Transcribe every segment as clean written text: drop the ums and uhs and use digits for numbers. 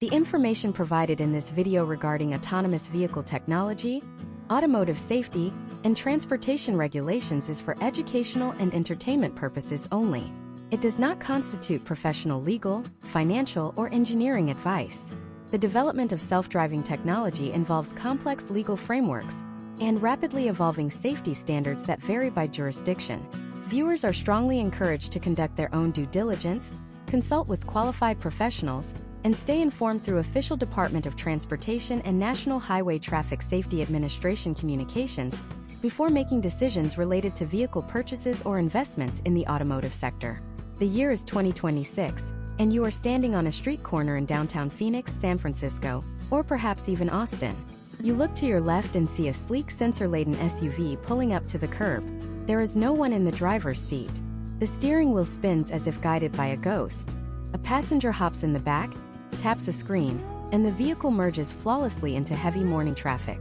The information provided in this video regarding autonomous vehicle technology, automotive safety, and transportation regulations is for educational and entertainment purposes only. It does not constitute professional legal, financial, or engineering advice. The development of self-driving technology involves complex legal frameworks and rapidly evolving safety standards that vary by jurisdiction. Viewers are strongly encouraged to conduct their own due diligence, consult with qualified professionals, and stay informed through official Department of Transportation and National Highway Traffic Safety Administration communications before making decisions related to vehicle purchases or investments in the automotive sector. The year is 2026, and you are standing on a street corner in downtown Phoenix, San Francisco, or perhaps even Austin. You look to your left and see a sleek sensor-laden SUV pulling up to the curb. There is no one in the driver's seat. The steering wheel spins as if guided by a ghost. A passenger hops in the back, taps a screen, and the vehicle merges flawlessly into heavy morning traffic.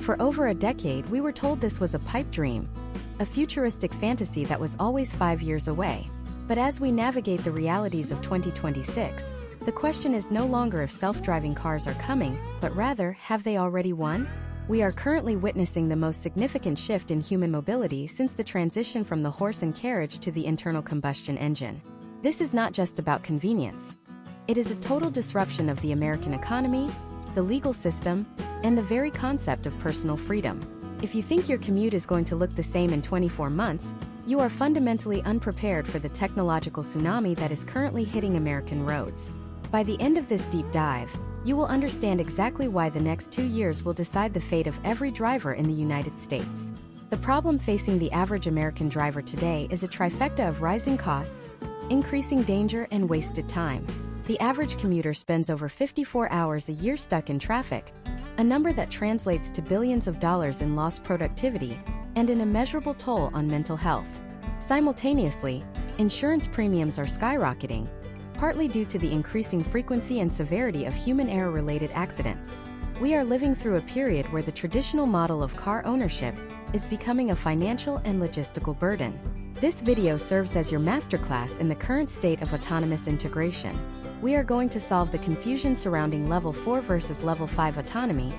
For over a decade, we were told this was a pipe dream, a futuristic fantasy that was always 5 years away. But as we navigate the realities of 2026, the question is no longer if self-driving cars are coming, but rather, have they already won? We are currently witnessing the most significant shift in human mobility since the transition from the horse and carriage to the internal combustion engine. This is not just about convenience. It is a total disruption of the American economy, the legal system, and the very concept of personal freedom. If you think your commute is going to look the same in 24 months, you are fundamentally unprepared for the technological tsunami that is currently hitting American roads. By the end of this deep dive, you will understand exactly why the next 2 years will decide the fate of every driver in the United States. The problem facing the average American driver today is a trifecta of rising costs, increasing danger, and wasted time. The average commuter spends over 54 hours a year stuck in traffic, a number that translates to billions of dollars in lost productivity and an immeasurable toll on mental health. Simultaneously, insurance premiums are skyrocketing, partly due to the increasing frequency and severity of human error-related accidents. We are living through a period where the traditional model of car ownership is becoming a financial and logistical burden. This video serves as your masterclass in the current state of autonomous integration. We are going to solve the confusion surrounding Level 4 versus Level 5 autonomy,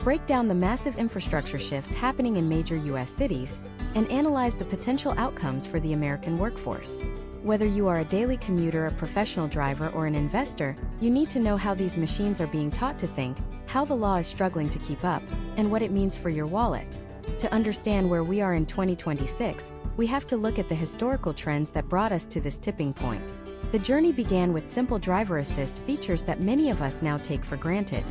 break down the massive infrastructure shifts happening in major U.S. cities, and analyze the potential outcomes for the American workforce. Whether you are a daily commuter, a professional driver, or an investor, you need to know how these machines are being taught to think, how the law is struggling to keep up, and what it means for your wallet. To understand where we are in 2026, we have to look at the historical trends that brought us to this tipping point. The journey began with simple driver assist features that many of us now take for granted.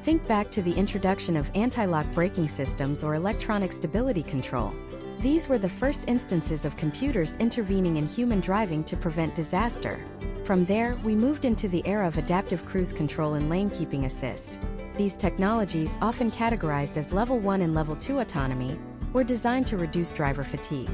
Think back to the introduction of anti-lock braking systems or electronic stability control. These were the first instances of computers intervening in human driving to prevent disaster. From there, we moved into the era of adaptive cruise control and lane keeping assist. These technologies, often categorized as Level 1 and Level 2 autonomy, were designed to reduce driver fatigue.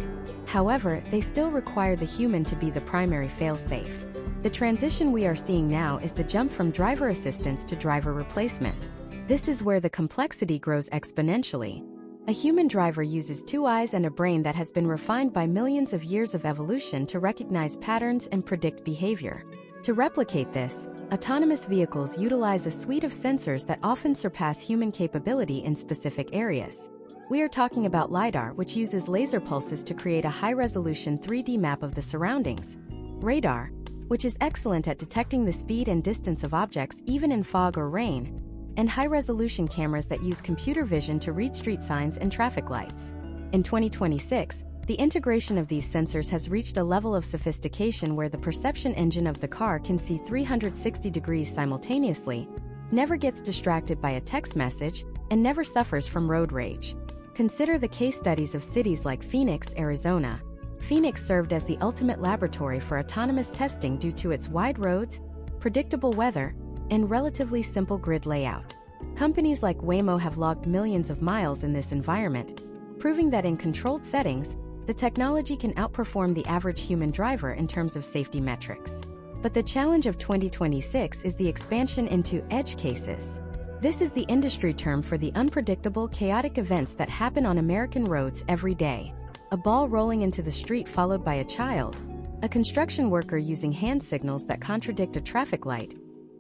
However, they still require the human to be the primary fail-safe. The transition we are seeing now is the jump from driver assistance to driver replacement. This is where the complexity grows exponentially. A human driver uses 2 eyes and a brain that has been refined by millions of years of evolution to recognize patterns and predict behavior. To replicate this, autonomous vehicles utilize a suite of sensors that often surpass human capability in specific areas. We are talking about LiDAR, which uses laser pulses to create a high-resolution 3D map of the surroundings. Radar, which is excellent at detecting the speed and distance of objects even in fog or rain, and high-resolution cameras that use computer vision to read street signs and traffic lights. In 2026, the integration of these sensors has reached a level of sophistication where the perception engine of the car can see 360 degrees simultaneously, never gets distracted by a text message, and never suffers from road rage. Consider the case studies of cities like Phoenix, Arizona. Phoenix served as the ultimate laboratory for autonomous testing due to its wide roads, predictable weather, and relatively simple grid layout. Companies like Waymo have logged millions of miles in this environment, proving that in controlled settings, the technology can outperform the average human driver in terms of safety metrics. But the challenge of 2026 is the expansion into edge cases. This is the industry term for the unpredictable, chaotic events that happen on American roads every day. A ball rolling into the street followed by a child, a construction worker using hand signals that contradict a traffic light,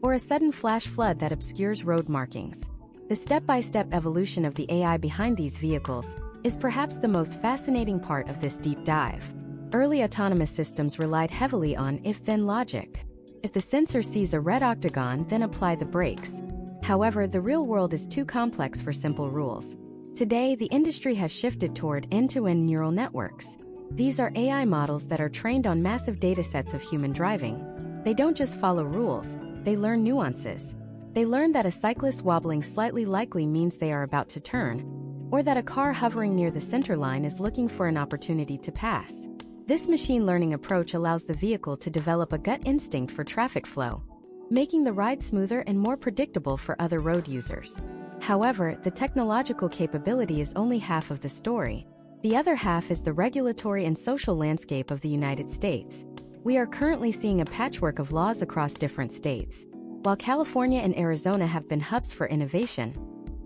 or a sudden flash flood that obscures road markings. The step-by-step evolution of the AI behind these vehicles is perhaps the most fascinating part of this deep dive. Early autonomous systems relied heavily on if-then logic. If the sensor sees a red octagon, then apply the brakes. However, the real world is too complex for simple rules. Today, the industry has shifted toward end-to-end neural networks. These are AI models that are trained on massive datasets of human driving. They don't just follow rules, they learn nuances. They learn that a cyclist wobbling slightly likely means they are about to turn, or that a car hovering near the center line is looking for an opportunity to pass. This machine learning approach allows the vehicle to develop a gut instinct for traffic flow, making the ride smoother and more predictable for other road users. However, the technological capability is only half of the story. The other half is the regulatory and social landscape of the United States. We are currently seeing a patchwork of laws across different states. While California and Arizona have been hubs for innovation,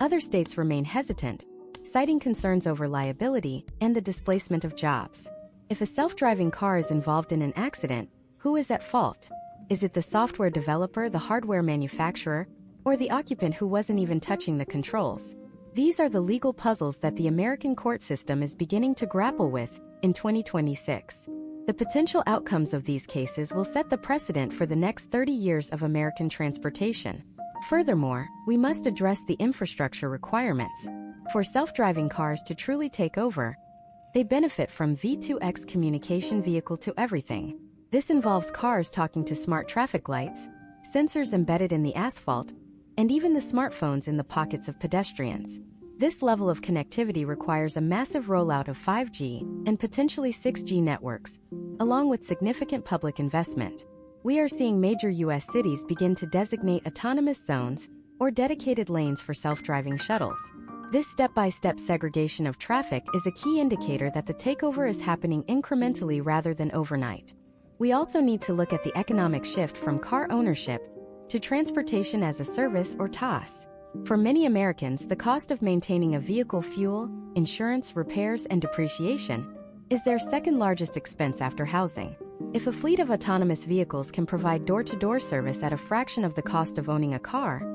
other states remain hesitant, citing concerns over liability and the displacement of jobs. If a self-driving car is involved in an accident, who is at fault? Is it the software developer, the hardware manufacturer, or the occupant who wasn't even touching the controls? These are the legal puzzles that the American court system is beginning to grapple with in 2026. The potential outcomes of these cases will set the precedent for the next 30 years of American transportation. Furthermore, we must address the infrastructure requirements. For self-driving cars to truly take over, they benefit from V2X communication vehicle to everything. This involves cars talking to smart traffic lights, sensors embedded in the asphalt, and even the smartphones in the pockets of pedestrians. This level of connectivity requires a massive rollout of 5G and potentially 6G networks, along with significant public investment. We are seeing major U.S. cities begin to designate autonomous zones or dedicated lanes for self-driving shuttles. This step-by-step segregation of traffic is a key indicator that the takeover is happening incrementally rather than overnight. We also need to look at the economic shift from car ownership to transportation as a service or TaaS. For many Americans, the cost of maintaining a vehicle fuel, insurance, repairs, and depreciation is their second largest expense after housing. If a fleet of autonomous vehicles can provide door-to-door service at a fraction of the cost of owning a car,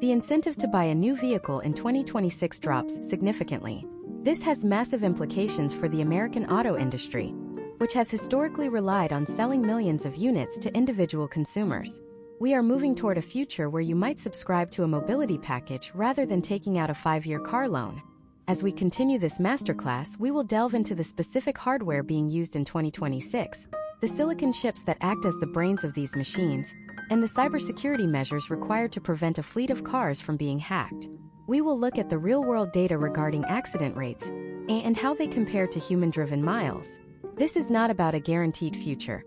the incentive to buy a new vehicle in 2026 drops significantly. This has massive implications for the American auto industry, which has historically relied on selling millions of units to individual consumers. We are moving toward a future where you might subscribe to a mobility package rather than taking out a 5-year car loan. As we continue this masterclass, we will delve into the specific hardware being used in 2026, the silicon chips that act as the brains of these machines, and the cybersecurity measures required to prevent a fleet of cars from being hacked. We will look at the real-world data regarding accident rates and how they compare to human-driven miles. This is not about a guaranteed future.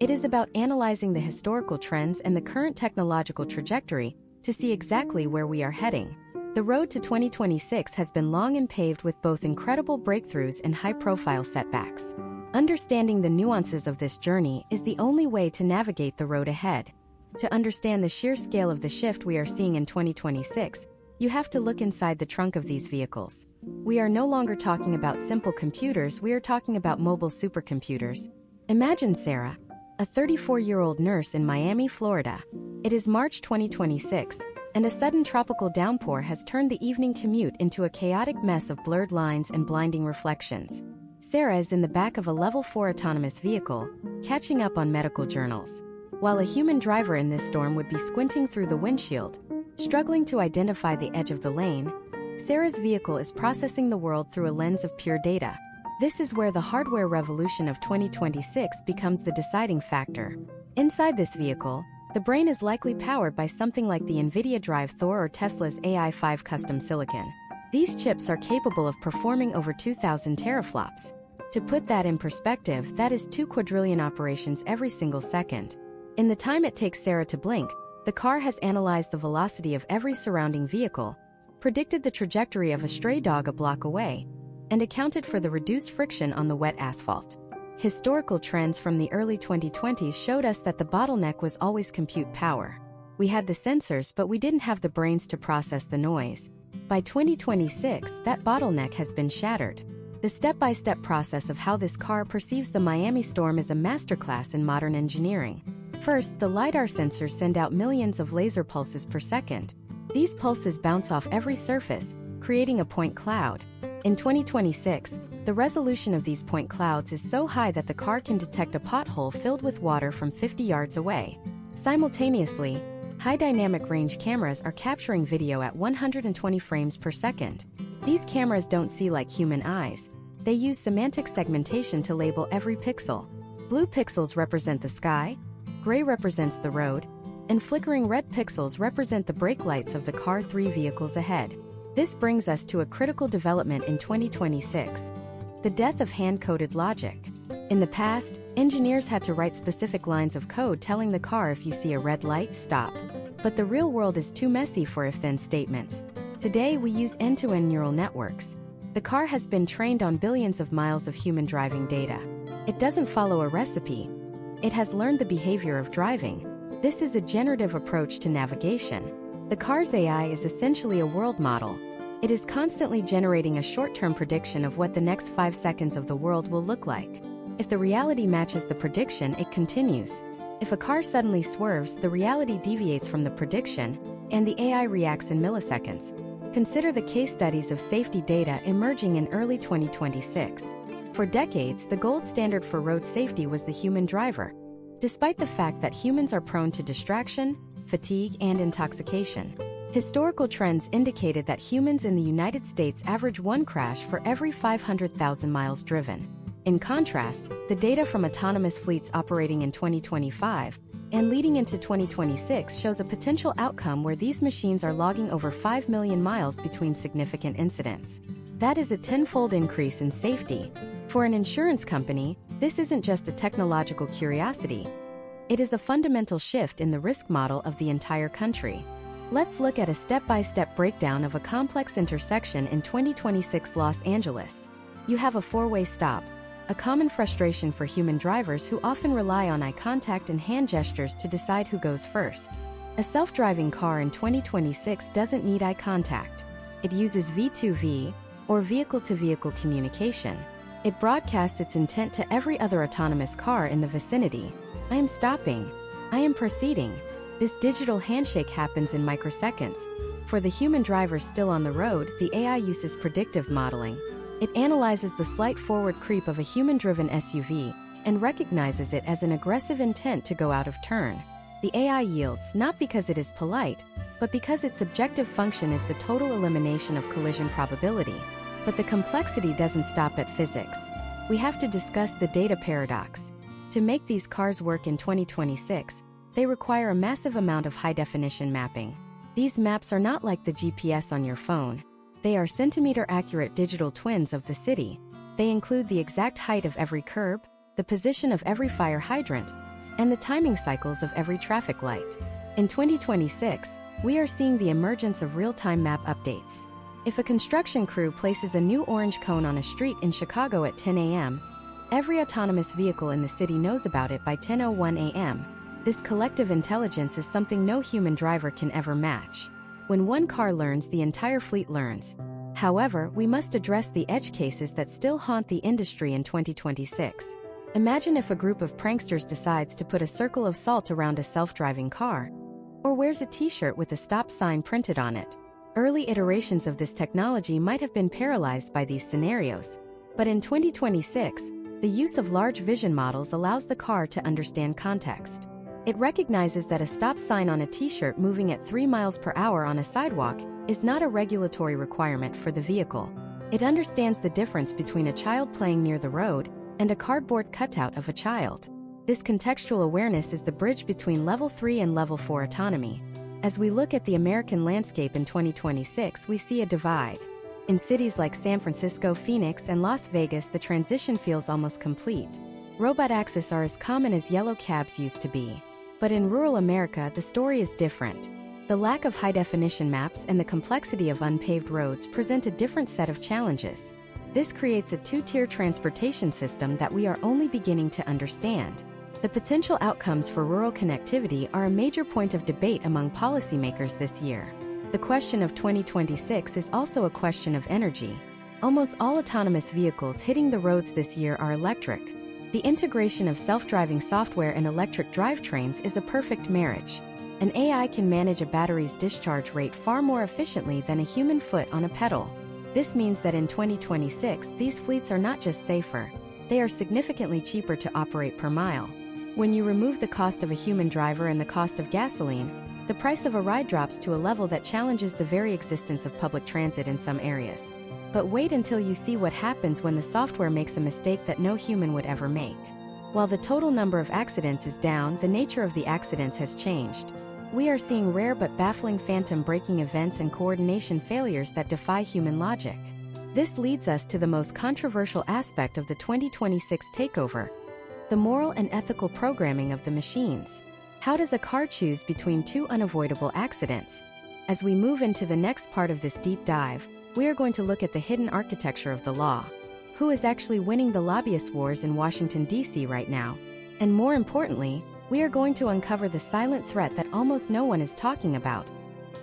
It is about analyzing the historical trends and the current technological trajectory to see exactly where we are heading. The road to 2026 has been long and paved with both incredible breakthroughs and high-profile setbacks. Understanding the nuances of this journey is the only way to navigate the road ahead. To understand the sheer scale of the shift we are seeing in 2026, you have to look inside the trunk of these vehicles. We are no longer talking about simple computers, we are talking about mobile supercomputers. Imagine Sarah, a 34-year-old nurse in Miami, Florida. It is March 2026, and a sudden tropical downpour has turned the evening commute into a chaotic mess of blurred lines and blinding reflections. Sarah is in the back of a Level 4 autonomous vehicle, catching up on medical journals. While a human driver in this storm would be squinting through the windshield, struggling to identify the edge of the lane, Sarah's vehicle is processing the world through a lens of pure data. This is where the hardware revolution of 2026 becomes the deciding factor. Inside this vehicle, the brain is likely powered by something like the NVIDIA Drive Thor or Tesla's AI5 custom silicon. These chips are capable of performing over 2,000 teraflops. To put that in perspective, that is 2 quadrillion operations every single second. In the time it takes Sarah to blink, the car has analyzed the velocity of every surrounding vehicle, predicted the trajectory of a stray dog a block away, and accounted for the reduced friction on the wet asphalt. Historical trends from the early 2020s showed us that the bottleneck was always compute power. We had the sensors, but we didn't have the brains to process the noise. By 2026, that bottleneck has been shattered. The step-by-step process of how this car perceives the Miami storm is a masterclass in modern engineering. First, the LiDAR sensors send out millions of laser pulses per second. These pulses bounce off every surface, creating a point cloud. In 2026, the resolution of these point clouds is so high that the car can detect a pothole filled with water from 50 yards away. Simultaneously, high dynamic range cameras are capturing video at 120 frames per second. These cameras don't see like human eyes. They use semantic segmentation to label every pixel. Blue pixels represent the sky, gray represents the road, and flickering red pixels represent the brake lights of the car 3 vehicles ahead. This brings us to a critical development in 2026: the death of hand-coded logic. In the past, engineers had to write specific lines of code telling the car if you see a red light, stop. But the real world is too messy for if-then statements. Today, we use end-to-end neural networks. The car has been trained on billions of miles of human driving data. It doesn't follow a recipe. It has learned the behavior of driving. This is a generative approach to navigation. The car's AI is essentially a world model. It is constantly generating a short-term prediction of what the next 5 seconds of the world will look like. If the reality matches the prediction, it continues. If a car suddenly swerves, the reality deviates from the prediction, and the AI reacts in milliseconds. Consider the case studies of safety data emerging in early 2026. For decades, the gold standard for road safety was the human driver. Despite the fact that humans are prone to distraction, fatigue, and intoxication, historical trends indicated that humans in the United States average 1 crash for every 500,000 miles driven. In contrast, the data from autonomous fleets operating in 2025 and leading into 2026 shows a potential outcome where these machines are logging over 5 million miles between significant incidents. That is a tenfold increase in safety. For an insurance company, this isn't just a technological curiosity. It is a fundamental shift in the risk model of the entire country. Let's look at a step-by-step breakdown of a complex intersection in 2026 Los Angeles. You have a 4-way stop, a common frustration for human drivers who often rely on eye contact and hand gestures to decide who goes first. A self-driving car in 2026 doesn't need eye contact. It uses V2V, or vehicle-to-vehicle communication. It broadcasts its intent to every other autonomous car in the vicinity. I am stopping. I am proceeding. This digital handshake happens in microseconds. For the human driver still on the road, the AI uses predictive modeling. It analyzes the slight forward creep of a human-driven SUV and recognizes it as an aggressive intent to go out of turn. The AI yields not because it is polite, but because its objective function is the total elimination of collision probability. But the complexity doesn't stop at physics. We have to discuss the data paradox. To make these cars work in 2026, they require a massive amount of high-definition mapping. These maps are not like the GPS on your phone. They are centimeter-accurate digital twins of the city. They include the exact height of every curb, the position of every fire hydrant, and the timing cycles of every traffic light. In 2026, we are seeing the emergence of real-time map updates. If a construction crew places a new orange cone on a street in Chicago at 10 a.m., every autonomous vehicle in the city knows about it by 10:01 a.m. This collective intelligence is something no human driver can ever match. When one car learns, the entire fleet learns. However, we must address the edge cases that still haunt the industry in 2026. Imagine if a group of pranksters decides to put a circle of salt around a self-driving car, or wears a t-shirt with a stop sign printed on it. Early iterations of this technology might have been paralyzed by these scenarios. But in 2026, the use of large vision models allows the car to understand context. It recognizes that a stop sign on a t-shirt moving at 3 miles per hour on a sidewalk is not a regulatory requirement for the vehicle. It understands the difference between a child playing near the road and a cardboard cutout of a child. This contextual awareness is the bridge between Level 3 and Level 4 autonomy. As we look at the American landscape in 2026, we see a divide. In cities like San Francisco, Phoenix, and Las Vegas, the transition feels almost complete. Robotaxis are as common as yellow cabs used to be. But in rural America, the story is different. The lack of high-definition maps and the complexity of unpaved roads present a different set of challenges. This creates a two-tier transportation system that we are only beginning to understand. The potential outcomes for rural connectivity are a major point of debate among policymakers this year. The question of 2026 is also a question of energy. Almost all autonomous vehicles hitting the roads this year are electric. The integration of self-driving software and electric drivetrains is a perfect marriage. An AI can manage a battery's discharge rate far more efficiently than a human foot on a pedal. This means that in 2026, these fleets are not just safer, they are significantly cheaper to operate per mile. When you remove the cost of a human driver and the cost of gasoline, the price of a ride drops to a level that challenges the very existence of public transit in some areas. But wait until you see what happens when the software makes a mistake that no human would ever make. While the total number of accidents is down, the nature of the accidents has changed. We are seeing rare but baffling phantom braking events and coordination failures that defy human logic. This leads us to the most controversial aspect of the 2026 takeover: the moral and ethical programming of the machines. How does a car choose between two unavoidable accidents? As we move into the next part of this deep dive, we are going to look at the hidden architecture of the law. Who is actually winning the lobbyist wars in Washington, D.C. right now? And more importantly, we are going to uncover the silent threat that almost no one is talking about: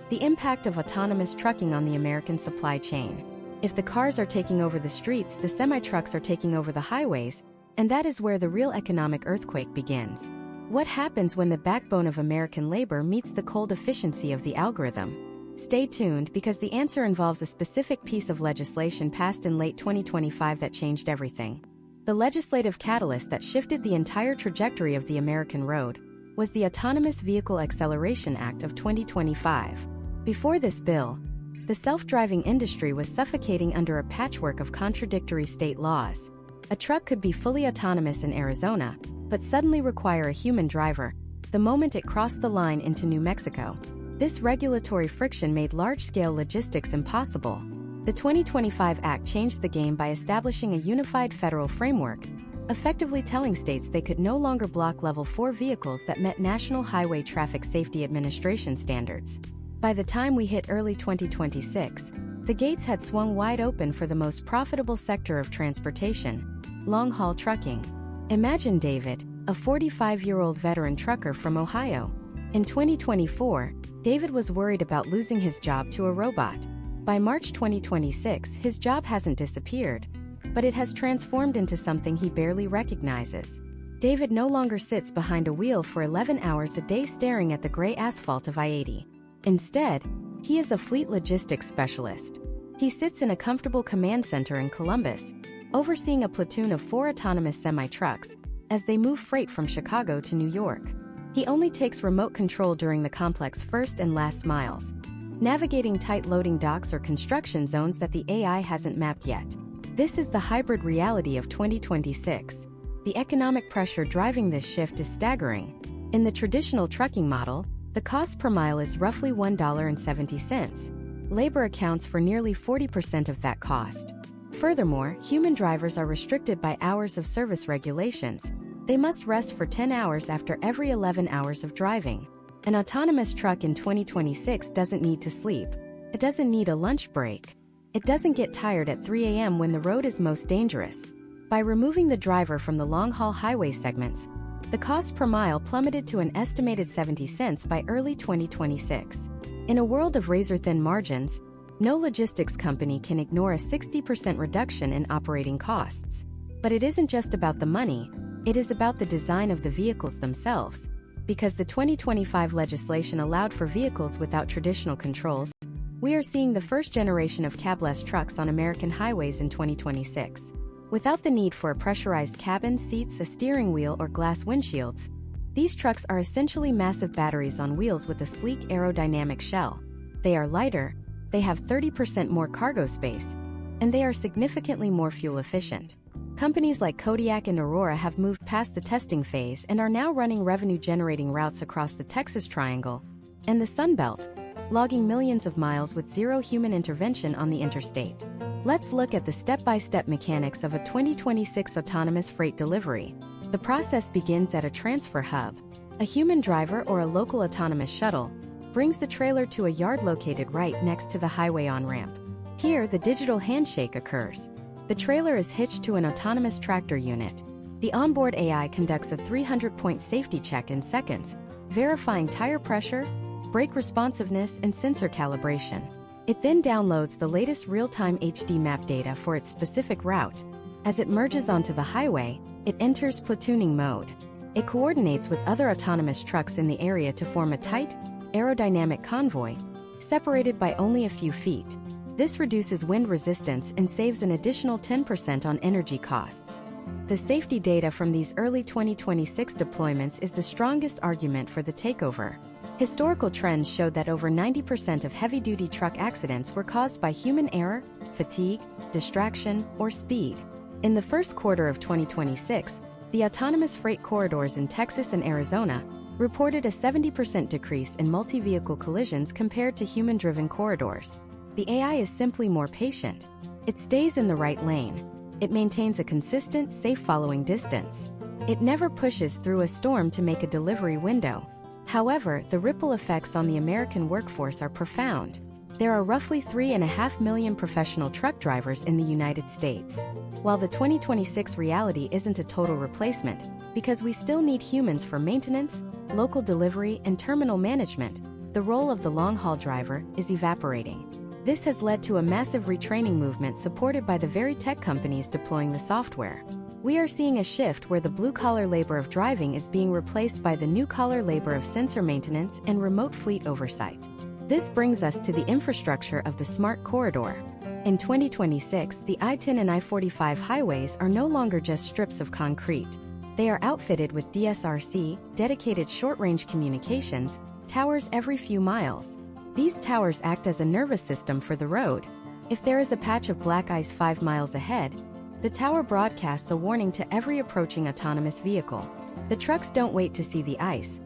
the impact of autonomous trucking on the American supply chain. If the cars are taking over the streets, the semi-trucks are taking over the highways, and that is where the real economic earthquake begins. What happens when the backbone of American labor meets the cold efficiency of the algorithm? Stay tuned, because the answer involves a specific piece of legislation passed in late 2025 that changed everything. The legislative catalyst that shifted the entire trajectory of the American road was the Autonomous Vehicle Acceleration Act of 2025. Before this bill, the self-driving industry was suffocating under a patchwork of contradictory state laws. A truck could be fully autonomous in Arizona, but suddenly require a human driver the moment it crossed the line into New Mexico. This regulatory friction made large-scale logistics impossible. The 2025 Act changed the game by establishing a unified federal framework, effectively telling states they could no longer block Level 4 vehicles that met National Highway Traffic Safety Administration standards. By the time we hit early 2026, the gates had swung wide open for the most profitable sector of transportation: long-haul trucking. Imagine David, a 45-year-old veteran trucker from Ohio. In 2024, David was worried about losing his job to a robot. By March 2026, his job hasn't disappeared, but it has transformed into something he barely recognizes. David no longer sits behind a wheel for 11 hours a day staring at the gray asphalt of I-80. Instead, he is a fleet logistics specialist. He sits in a comfortable command center in Columbus, overseeing a platoon of 4 autonomous semi-trucks as they move freight from Chicago to New York. He only takes remote control during the complex first and last miles, navigating tight loading docks or construction zones that the AI hasn't mapped yet. This is the hybrid reality of 2026. The economic pressure driving this shift is staggering. In the traditional trucking model, the cost per mile is roughly $1.70. Labor accounts for nearly 40% of that cost. Furthermore, human drivers are restricted by hours of service regulations. They must rest for 10 hours after every 11 hours of driving. An autonomous truck in 2026 doesn't need to sleep. It doesn't need a lunch break. It doesn't get tired at 3 a.m. when the road is most dangerous. By removing the driver from the long-haul highway segments, the cost per mile plummeted to an estimated 70 cents by early 2026. In a world of razor-thin margins, no logistics company can ignore a 60% reduction in operating costs. But it isn't just about the money, it is about the design of the vehicles themselves. Because the 2025 legislation allowed for vehicles without traditional controls, we are seeing the first generation of cabless trucks on American highways in 2026. Without the need for a pressurized cabin, seats, a steering wheel, or glass windshields, these trucks are essentially massive batteries on wheels with a sleek aerodynamic shell. They are lighter, they have 30% more cargo space, and they are significantly more fuel efficient. Companies like Kodiak and Aurora have moved past the testing phase and are now running revenue-generating routes across the Texas Triangle and the Sun Belt, logging millions of miles with zero human intervention on the interstate. Let's look at the step-by-step mechanics of a 2026 autonomous freight delivery. The process begins at a transfer hub. A human driver or a local autonomous shuttle brings the trailer to a yard located right next to the highway on-ramp. Here, the digital handshake occurs. The trailer is hitched to an autonomous tractor unit. The onboard AI conducts a 300-point safety check in seconds, verifying tire pressure, brake responsiveness, and sensor calibration. It then downloads the latest real-time HD map data for its specific route. As it merges onto the highway, it enters platooning mode. It coordinates with other autonomous trucks in the area to form a tight, aerodynamic convoy, separated by only a few feet. This reduces wind resistance and saves an additional 10% on energy costs. The safety data from these early 2026 deployments is the strongest argument for the takeover. Historical trends showed that over 90% of heavy-duty truck accidents were caused by human error, fatigue, distraction, or speed. In the first quarter of 2026, the autonomous freight corridors in Texas and Arizona reported a 70% decrease in multi-vehicle collisions compared to human-driven corridors. The AI is simply more patient. It stays in the right lane. It maintains a consistent, safe following distance. It never pushes through a storm to make a delivery window. However, the ripple effects on the American workforce are profound. There are roughly 3.5 million professional truck drivers in the United States. While the 2026 reality isn't a total replacement, because we still need humans for maintenance, local delivery, and terminal management, the role of the long-haul driver is evaporating. This has led to a massive retraining movement supported by the very tech companies deploying the software. We are seeing a shift where the blue-collar labor of driving is being replaced by the new-collar labor of sensor maintenance and remote fleet oversight. This brings us to the infrastructure of the smart corridor. In 2026, the I-10 and I-45 highways are no longer just strips of concrete. They are outfitted with DSRC, dedicated short-range communications, towers every few miles. These towers act as a nervous system for the road. If there is a patch of black ice 5 miles ahead, the tower broadcasts a warning to every approaching autonomous vehicle. The trucks don't wait to see the ice.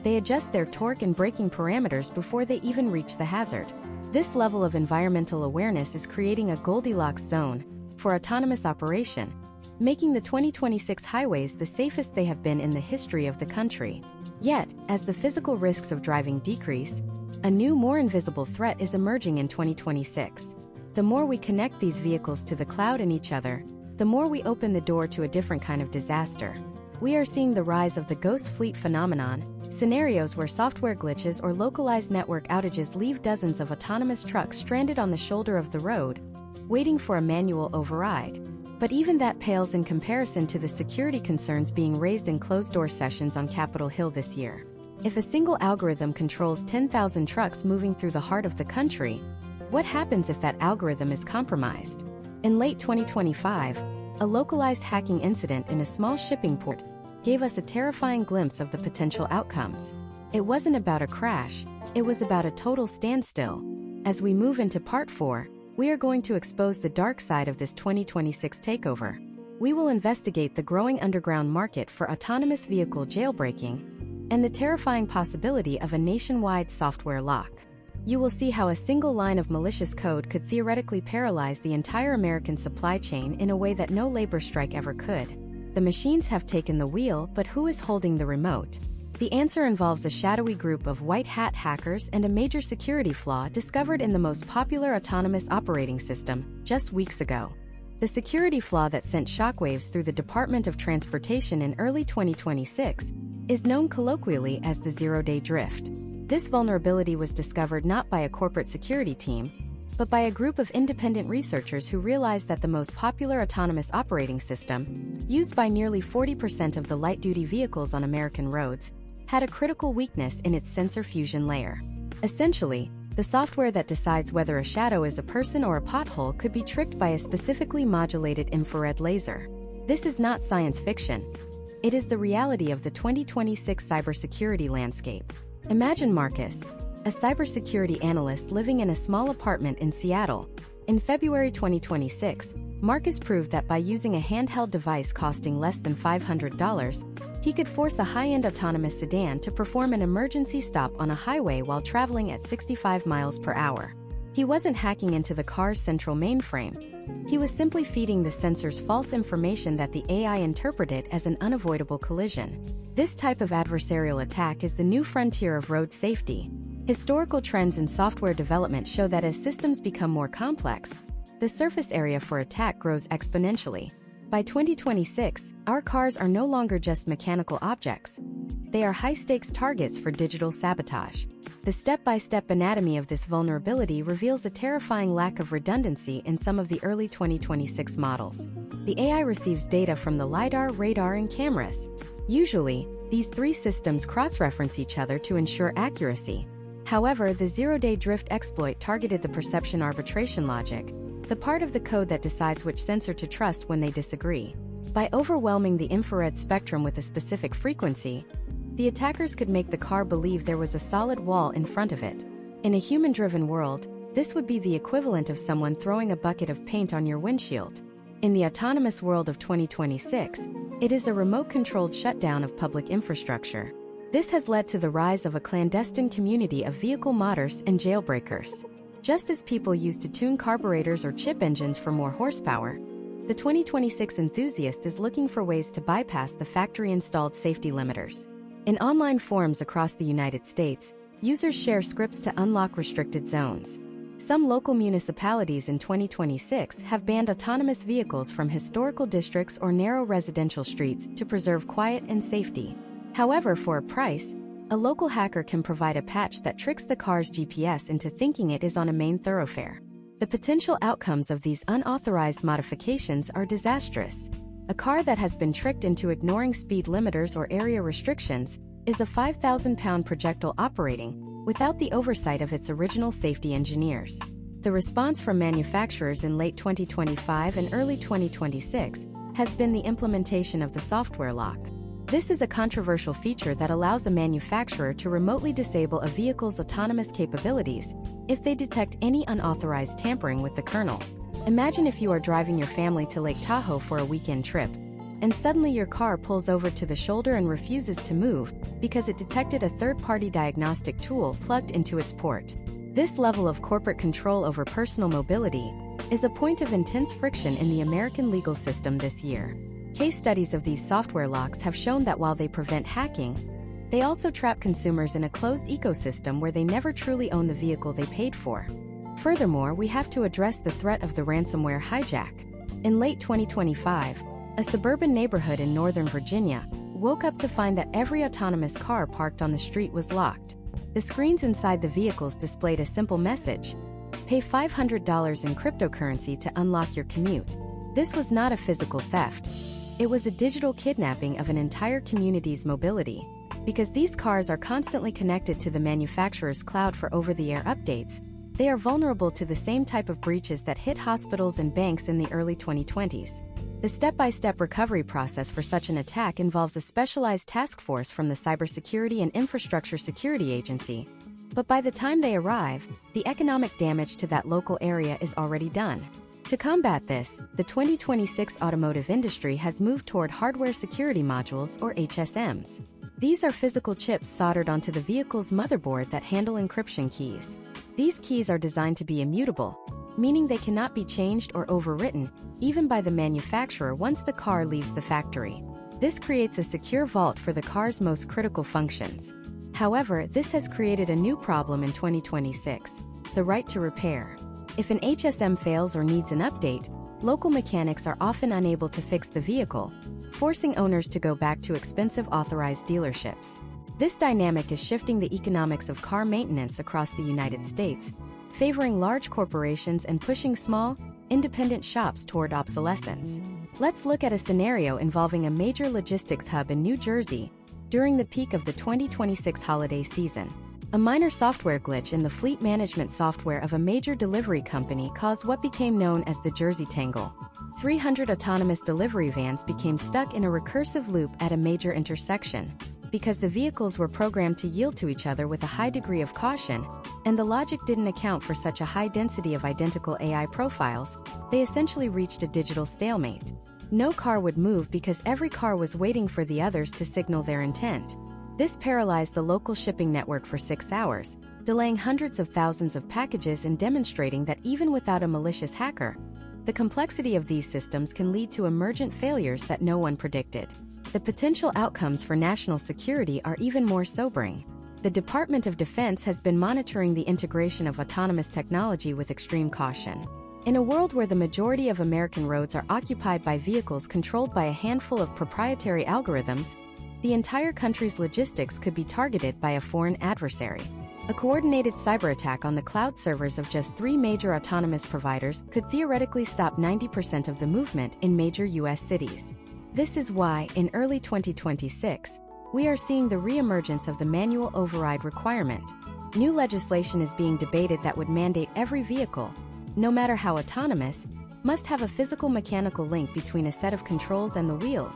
They adjust their torque and braking parameters before they even reach the hazard. This level of environmental awareness is creating a Goldilocks zone for autonomous operation, making the 2026 highways the safest they have been in the history of the country. Yet, as the physical risks of driving decrease, a new, more invisible threat is emerging in 2026. The more we connect these vehicles to the cloud and each other, the more we open the door to a different kind of disaster. We are seeing the rise of the ghost fleet phenomenon, scenarios where software glitches or localized network outages leave dozens of autonomous trucks stranded on the shoulder of the road, waiting for a manual override. But even that pales in comparison to the security concerns being raised in closed-door sessions on Capitol Hill this year. If a single algorithm controls 10,000 trucks moving through the heart of the country, what happens if that algorithm is compromised? In late 2025, a localized hacking incident in a small shipping port gave us a terrifying glimpse of the potential outcomes. It wasn't about a crash, it was about a total standstill. As we move into Part 4, we are going to expose the dark side of this 2026 takeover. We will investigate the growing underground market for autonomous vehicle jailbreaking and the terrifying possibility of a nationwide software lock. You will see how a single line of malicious code could theoretically paralyze the entire American supply chain in a way that no labor strike ever could. The machines have taken the wheel, but who is holding the remote? The answer involves a shadowy group of white hat hackers and a major security flaw discovered in the most popular autonomous operating system just weeks ago. The security flaw that sent shockwaves through the Department of Transportation in early 2026 is known colloquially as the zero-day drift. This vulnerability was discovered not by a corporate security team, but by a group of independent researchers who realized that the most popular autonomous operating system, used by nearly 40% of the light-duty vehicles on American roads, had a critical weakness in its sensor fusion layer. Essentially, the software that decides whether a shadow is a person or a pothole could be tricked by a specifically modulated infrared laser. This is not science fiction. It is the reality of the 2026 cybersecurity landscape. Imagine Marcus, a cybersecurity analyst living in a small apartment in Seattle. In February 2026, Marcus proved that by using a handheld device costing less than $500, he could force a high-end autonomous sedan to perform an emergency stop on a highway while traveling at 65 miles per hour. He wasn't hacking into the car's central mainframe. He was simply feeding the sensors false information that the AI interpreted as an unavoidable collision. This type of adversarial attack is the new frontier of road safety. Historical trends in software development show that as systems become more complex, the surface area for attack grows exponentially. By 2026, our cars are no longer just mechanical objects. They are high-stakes targets for digital sabotage. The step-by-step anatomy of this vulnerability reveals a terrifying lack of redundancy in some of the early 2026 models. The AI receives data from the LiDAR, radar, and cameras. Usually, these three systems cross-reference each other to ensure accuracy. However, the zero-day drift exploit targeted the perception arbitration logic, the part of the code that decides which sensor to trust when they disagree. By overwhelming the infrared spectrum with a specific frequency, the attackers could make the car believe there was a solid wall in front of it. In a human-driven world, this would be the equivalent of someone throwing a bucket of paint on your windshield. In the autonomous world of 2026, it is a remote-controlled shutdown of public infrastructure. This has led to the rise of a clandestine community of vehicle modders and jailbreakers. Just as people used to tune carburetors or chip engines for more horsepower, the 2026 enthusiast is looking for ways to bypass the factory-installed safety limiters. In online forums across the United States, users share scripts to unlock restricted zones. Some local municipalities in 2026 have banned autonomous vehicles from historical districts or narrow residential streets to preserve quiet and safety. However, for a price, a local hacker can provide a patch that tricks the car's GPS into thinking it is on a main thoroughfare. The potential outcomes of these unauthorized modifications are disastrous. A car that has been tricked into ignoring speed limiters or area restrictions is a 5,000-pound projectile operating without the oversight of its original safety engineers. The response from manufacturers in late 2025 and early 2026 has been the implementation of the software lock. This is a controversial feature that allows a manufacturer to remotely disable a vehicle's autonomous capabilities if they detect any unauthorized tampering with the kernel. Imagine if you are driving your family to Lake Tahoe for a weekend trip, and suddenly your car pulls over to the shoulder and refuses to move because it detected a third-party diagnostic tool plugged into its port. This level of corporate control over personal mobility is a point of intense friction in the American legal system this year. Case studies of these software locks have shown that while they prevent hacking, they also trap consumers in a closed ecosystem where they never truly own the vehicle they paid for. Furthermore, we have to address the threat of the ransomware hijack. In late 2025, a suburban neighborhood in Northern Virginia woke up to find that every autonomous car parked on the street was locked. The screens inside the vehicles displayed a simple message: pay $500 in cryptocurrency to unlock your commute. This was not a physical theft. It was a digital kidnapping of an entire community's mobility. Because these cars are constantly connected to the manufacturer's cloud for over-the-air updates, they are vulnerable to the same type of breaches that hit hospitals and banks in the early 2020s. The step-by-step recovery process for such an attack involves a specialized task force from the Cybersecurity and Infrastructure Security Agency. But by the time they arrive, the economic damage to that local area is already done. To combat this, the 2026 automotive industry has moved toward hardware security modules, or HSMs. These are physical chips soldered onto the vehicle's motherboard that handle encryption keys. These keys are designed to be immutable, meaning they cannot be changed or overwritten, even by the manufacturer once the car leaves the factory. This creates a secure vault for the car's most critical functions. However, this has created a new problem in 2026: the right to repair. If an HSM fails or needs an update, local mechanics are often unable to fix the vehicle, forcing owners to go back to expensive authorized dealerships. This dynamic is shifting the economics of car maintenance across the United States, favoring large corporations and pushing small, independent shops toward obsolescence. Let's look at a scenario involving a major logistics hub in New Jersey during the peak of the 2026 holiday season. A minor software glitch in the fleet management software of a major delivery company caused what became known as the Jersey Tangle. 300 autonomous delivery vans became stuck in a recursive loop at a major intersection. Because the vehicles were programmed to yield to each other with a high degree of caution, and the logic didn't account for such a high density of identical AI profiles, they essentially reached a digital stalemate. No car would move because every car was waiting for the others to signal their intent. This paralyzed the local shipping network for 6 hours, delaying hundreds of thousands of packages and demonstrating that even without a malicious hacker, the complexity of these systems can lead to emergent failures that no one predicted. The potential outcomes for national security are even more sobering. The Department of Defense has been monitoring the integration of autonomous technology with extreme caution. In a world where the majority of American roads are occupied by vehicles controlled by a handful of proprietary algorithms, the entire country's logistics could be targeted by a foreign adversary. A coordinated cyber attack on the cloud servers of just 3 major autonomous providers could theoretically stop 90% of the movement in major U.S. cities. This is why, in early 2026, we are seeing the re-emergence of the manual override requirement. New legislation is being debated that would mandate every vehicle, no matter how autonomous, must have a physical mechanical link between a set of controls and the wheels,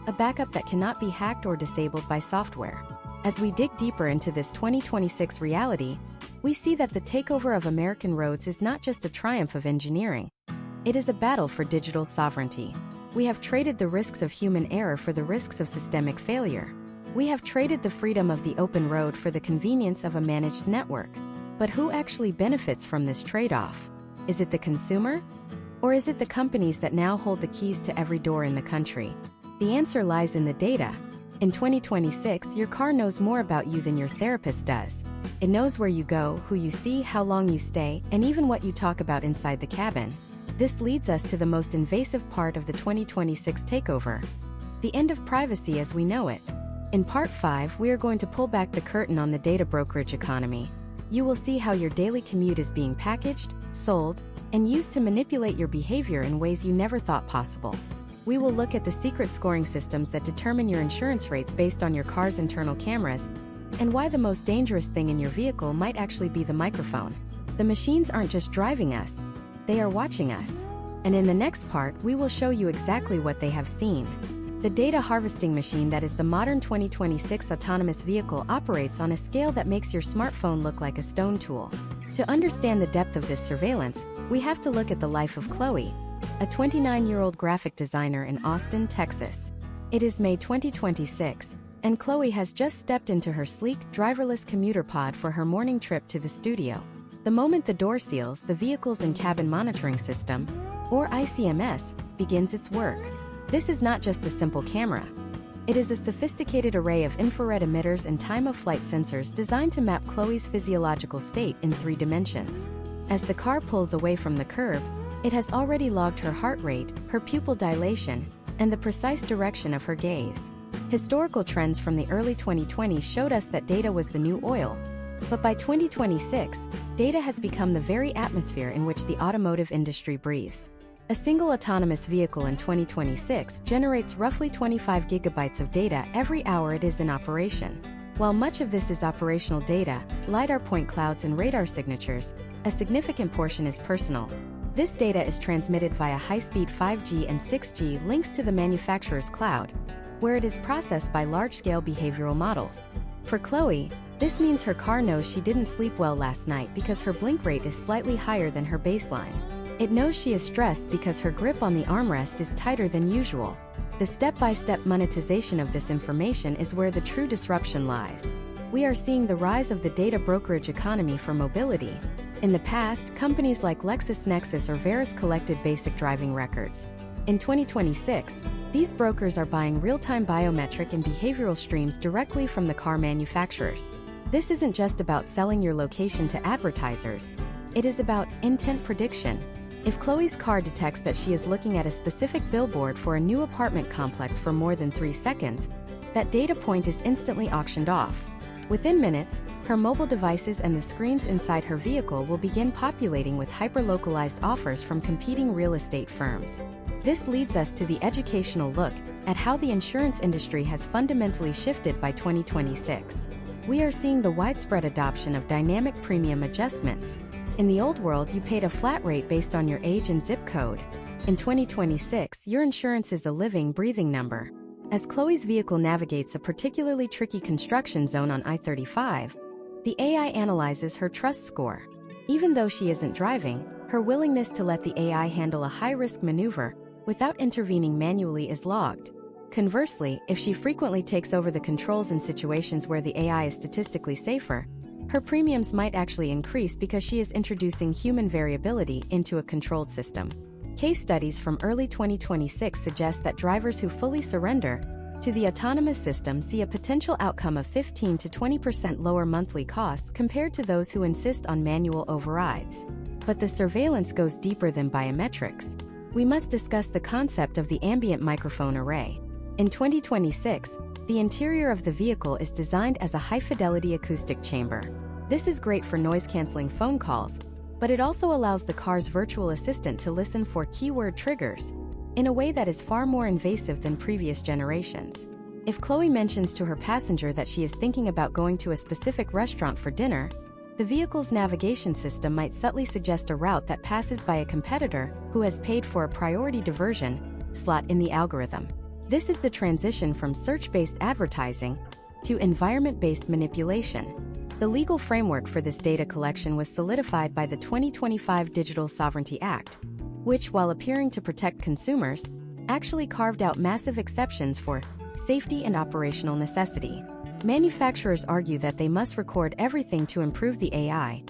a backup that cannot be hacked or disabled by software. As we dig deeper into this 2026 reality, we see that the takeover of American roads is not just a triumph of engineering. It is a battle for digital sovereignty. We have traded the risks of human error for the risks of systemic failure. We have traded the freedom of the open road for the convenience of a managed network. But who actually benefits from this trade-off? Is it the consumer? Or is it the companies that now hold the keys to every door in the country? The answer lies in the data. In 2026, your car knows more about you than your therapist does. It knows where you go, who you see, how long you stay, and even what you talk about inside the cabin. This leads us to the most invasive part of the 2026 takeover: the end of privacy as we know it. In Part 5, we are going to pull back the curtain on the data brokerage economy. You will see how your daily commute is being packaged, sold, and used to manipulate your behavior in ways you never thought possible. We will look at the secret scoring systems that determine your insurance rates based on your car's internal cameras, and why the most dangerous thing in your vehicle might actually be the microphone. The machines aren't just driving us, they are watching us. And in the next part, we will show you exactly what they have seen. The data harvesting machine that is the modern 2026 autonomous vehicle operates on a scale that makes your smartphone look like a stone tool. To understand the depth of this surveillance, we have to look at the life of Chloe, a 29-year-old graphic designer in Austin, Texas. It is May 2026, and Chloe has just stepped into her sleek, driverless commuter pod for her morning trip to the studio. The moment the door seals, the Vehicles and Cabin Monitoring System, or ICMS, begins its work. This is not just a simple camera. It is a sophisticated array of infrared emitters and time-of-flight sensors designed to map Chloe's physiological state in 3 dimensions. As the car pulls away from the curb, it has already logged her heart rate, her pupil dilation, and the precise direction of her gaze. Historical trends from the early 2020s showed us that data was the new oil. But by 2026, data has become the very atmosphere in which the automotive industry breathes. A single autonomous vehicle in 2026 generates roughly 25 gigabytes of data every hour it is in operation. While much of this is operational data, LiDAR point clouds and radar signatures, a significant portion is personal. This data is transmitted via high-speed 5G and 6G links to the manufacturer's cloud, where it is processed by large-scale behavioral models. For Chloe, this means her car knows she didn't sleep well last night because her blink rate is slightly higher than her baseline. It knows she is stressed because her grip on the armrest is tighter than usual. The step-by-step monetization of this information is where the true disruption lies. We are seeing the rise of the data brokerage economy for mobility. In the past, companies like LexisNexis or Verus collected basic driving records. In 2026, these brokers are buying real-time biometric and behavioral streams directly from the car manufacturers. This isn't just about selling your location to advertisers. It is about intent prediction. If Chloe's car detects that she is looking at a specific billboard for a new apartment complex for more than 3 seconds, that data point is instantly auctioned off. Within minutes, her mobile devices and the screens inside her vehicle will begin populating with hyper-localized offers from competing real estate firms. This leads us to the educational look at how the insurance industry has fundamentally shifted by 2026. We are seeing the widespread adoption of dynamic premium adjustments. In the old world, you paid a flat rate based on your age and zip code. In 2026, your insurance is a living, breathing number. As Chloe's vehicle navigates a particularly tricky construction zone on I-35, the AI analyzes her trust score. Even though she isn't driving, her willingness to let the AI handle a high-risk maneuver without intervening manually is logged. Conversely, if she frequently takes over the controls in situations where the AI is statistically safer, her premiums might actually increase because she is introducing human variability into a controlled system. Case studies from early 2026 suggest that drivers who fully surrender to the autonomous system see a potential outcome of 15 to 20% lower monthly costs compared to those who insist on manual overrides. But the surveillance goes deeper than biometrics. We must discuss the concept of the ambient microphone array. In 2026, the interior of the vehicle is designed as a high-fidelity acoustic chamber. This is great for noise-canceling phone calls, but it also allows the car's virtual assistant to listen for keyword triggers in a way that is far more invasive than previous generations. If Chloe mentions to her passenger that she is thinking about going to a specific restaurant for dinner, the vehicle's navigation system might subtly suggest a route that passes by a competitor who has paid for a priority diversion slot in the algorithm. This is the transition from search-based advertising to environment-based manipulation. The legal framework for this data collection was solidified by the 2025 Digital Sovereignty Act, which, while appearing to protect consumers, actually carved out massive exceptions for safety and operational necessity. Manufacturers argue that they must record everything to improve the AI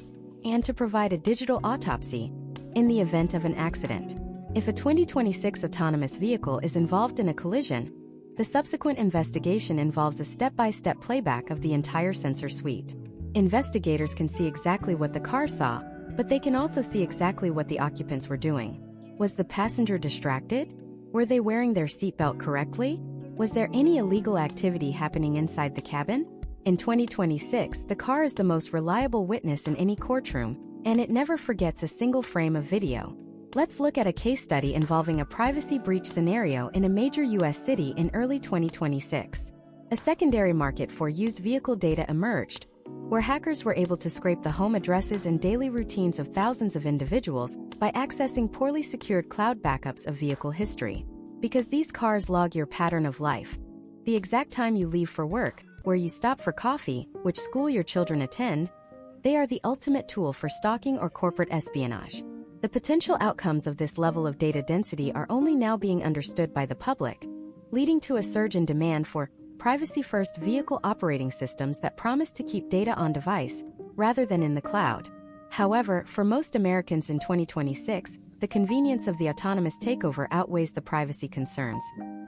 and to provide a digital autopsy in the event of an accident. If a 2026 autonomous vehicle is involved in a collision, the subsequent investigation involves a step-by-step playback of the entire sensor suite. Investigators can see exactly what the car saw, but they can also see exactly what the occupants were doing. Was the passenger distracted? Were they wearing their seatbelt correctly? Was there any illegal activity happening inside the cabin? In 2026, the car is the most reliable witness in any courtroom, and it never forgets a single frame of video. Let's look at a case study involving a privacy breach scenario in a major U.S. city in early 2026. A secondary market for used vehicle data emerged, where hackers were able to scrape the home addresses and daily routines of thousands of individuals by accessing poorly secured cloud backups of vehicle history. Because these cars log your pattern of life, the exact time you leave for work, where you stop for coffee, which school your children attend, they are the ultimate tool for stalking or corporate espionage. The potential outcomes of this level of data density are only now being understood by the public, leading to a surge in demand for privacy-first vehicle operating systems that promise to keep data on device rather than in the cloud. However, for most Americans in 2026, the convenience of the autonomous takeover outweighs the privacy concerns.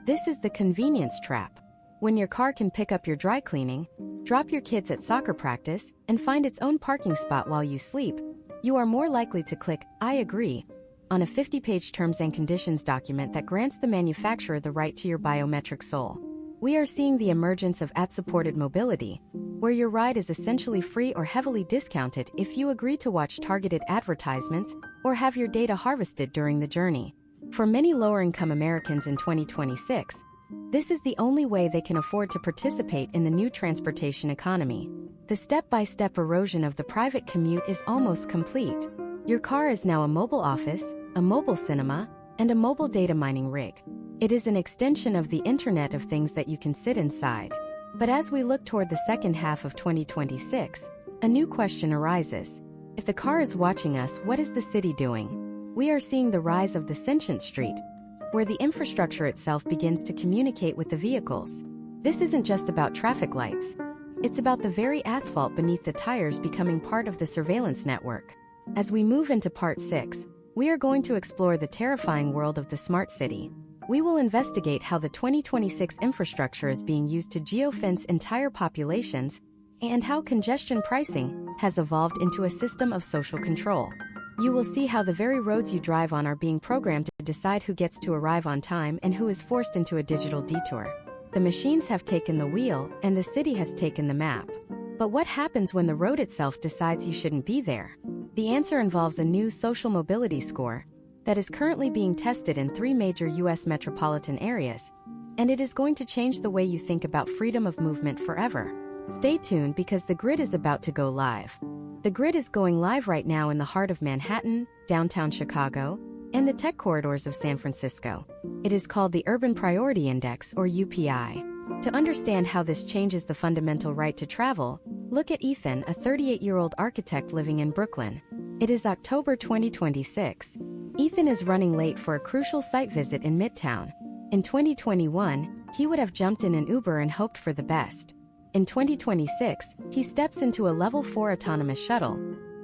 This is the convenience trap. When your car can pick up your dry cleaning, drop your kids at soccer practice, and find its own parking spot while you sleep, you are more likely to click "I agree" on a 50-page terms and conditions document that grants the manufacturer the right to your biometric soul. We are seeing the emergence of ad-supported mobility, where your ride is essentially free or heavily discounted if you agree to watch targeted advertisements or have your data harvested during the journey. For many lower-income Americans in 2026, this is the only way they can afford to participate in the new transportation economy. The step-by-step erosion of the private commute is almost complete. Your car is now a mobile office, a mobile cinema, and a mobile data mining rig. It is an extension of the Internet of Things that you can sit inside. But as we look toward the second half of 2026, a new question arises. If the car is watching us, what is the city doing? We are seeing the rise of the sentient street, where the infrastructure itself begins to communicate with the vehicles. This isn't just about traffic lights. It's about the very asphalt beneath the tires becoming part of the surveillance network. As we move into Part 6, we are going to explore the terrifying world of the smart city. We will investigate how the 2026 infrastructure is being used to geofence entire populations and how congestion pricing has evolved into a system of social control. You will see how the very roads you drive on are being programmed to decide who gets to arrive on time and who is forced into a digital detour. The machines have taken the wheel and the city has taken the map. But what happens when the road itself decides you shouldn't be there? The answer involves a new social mobility score that is currently being tested in 3 major U.S. metropolitan areas, and it is going to change the way you think about freedom of movement forever. Stay tuned because the grid is about to go live. The grid is going live right now in the heart of Manhattan, downtown Chicago, and the tech corridors of San Francisco. It is called the Urban Priority Index, or UPI. To understand how this changes the fundamental right to travel, look at Ethan, a 38-year-old architect living in Brooklyn. It is October 2026. Ethan is running late for a crucial site visit in Midtown. In 2021, he would have jumped in an Uber and hoped for the best. In 2026, he steps into a Level 4 autonomous shuttle,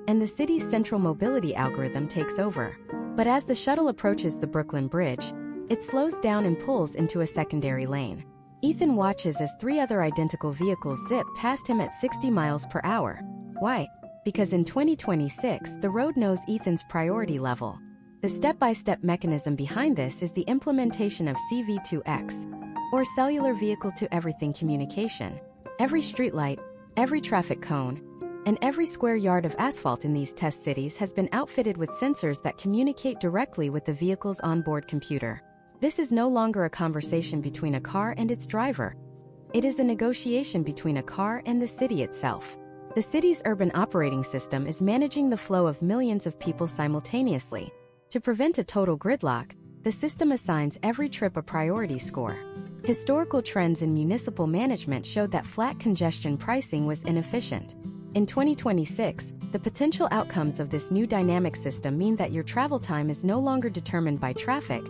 and the city's central mobility algorithm takes over. But as the shuttle approaches the Brooklyn Bridge, it slows down and pulls into a secondary lane. Ethan watches as 3 other identical vehicles zip past him at 60 miles per hour. Why? Because in 2026, the road knows Ethan's priority level. The step-by-step mechanism behind this is the implementation of CV2X, or Cellular Vehicle-to-Everything Communication. Every streetlight, every traffic cone, and every square yard of asphalt in these test cities has been outfitted with sensors that communicate directly with the vehicle's onboard computer. This is no longer a conversation between a car and its driver. It is a negotiation between a car and the city itself. The city's urban operating system is managing the flow of millions of people simultaneously. To prevent a total gridlock, the system assigns every trip a priority score. Historical trends in municipal management showed that flat congestion pricing was inefficient. In 2026, the potential outcomes of this new dynamic system mean that your travel time is no longer determined by traffic,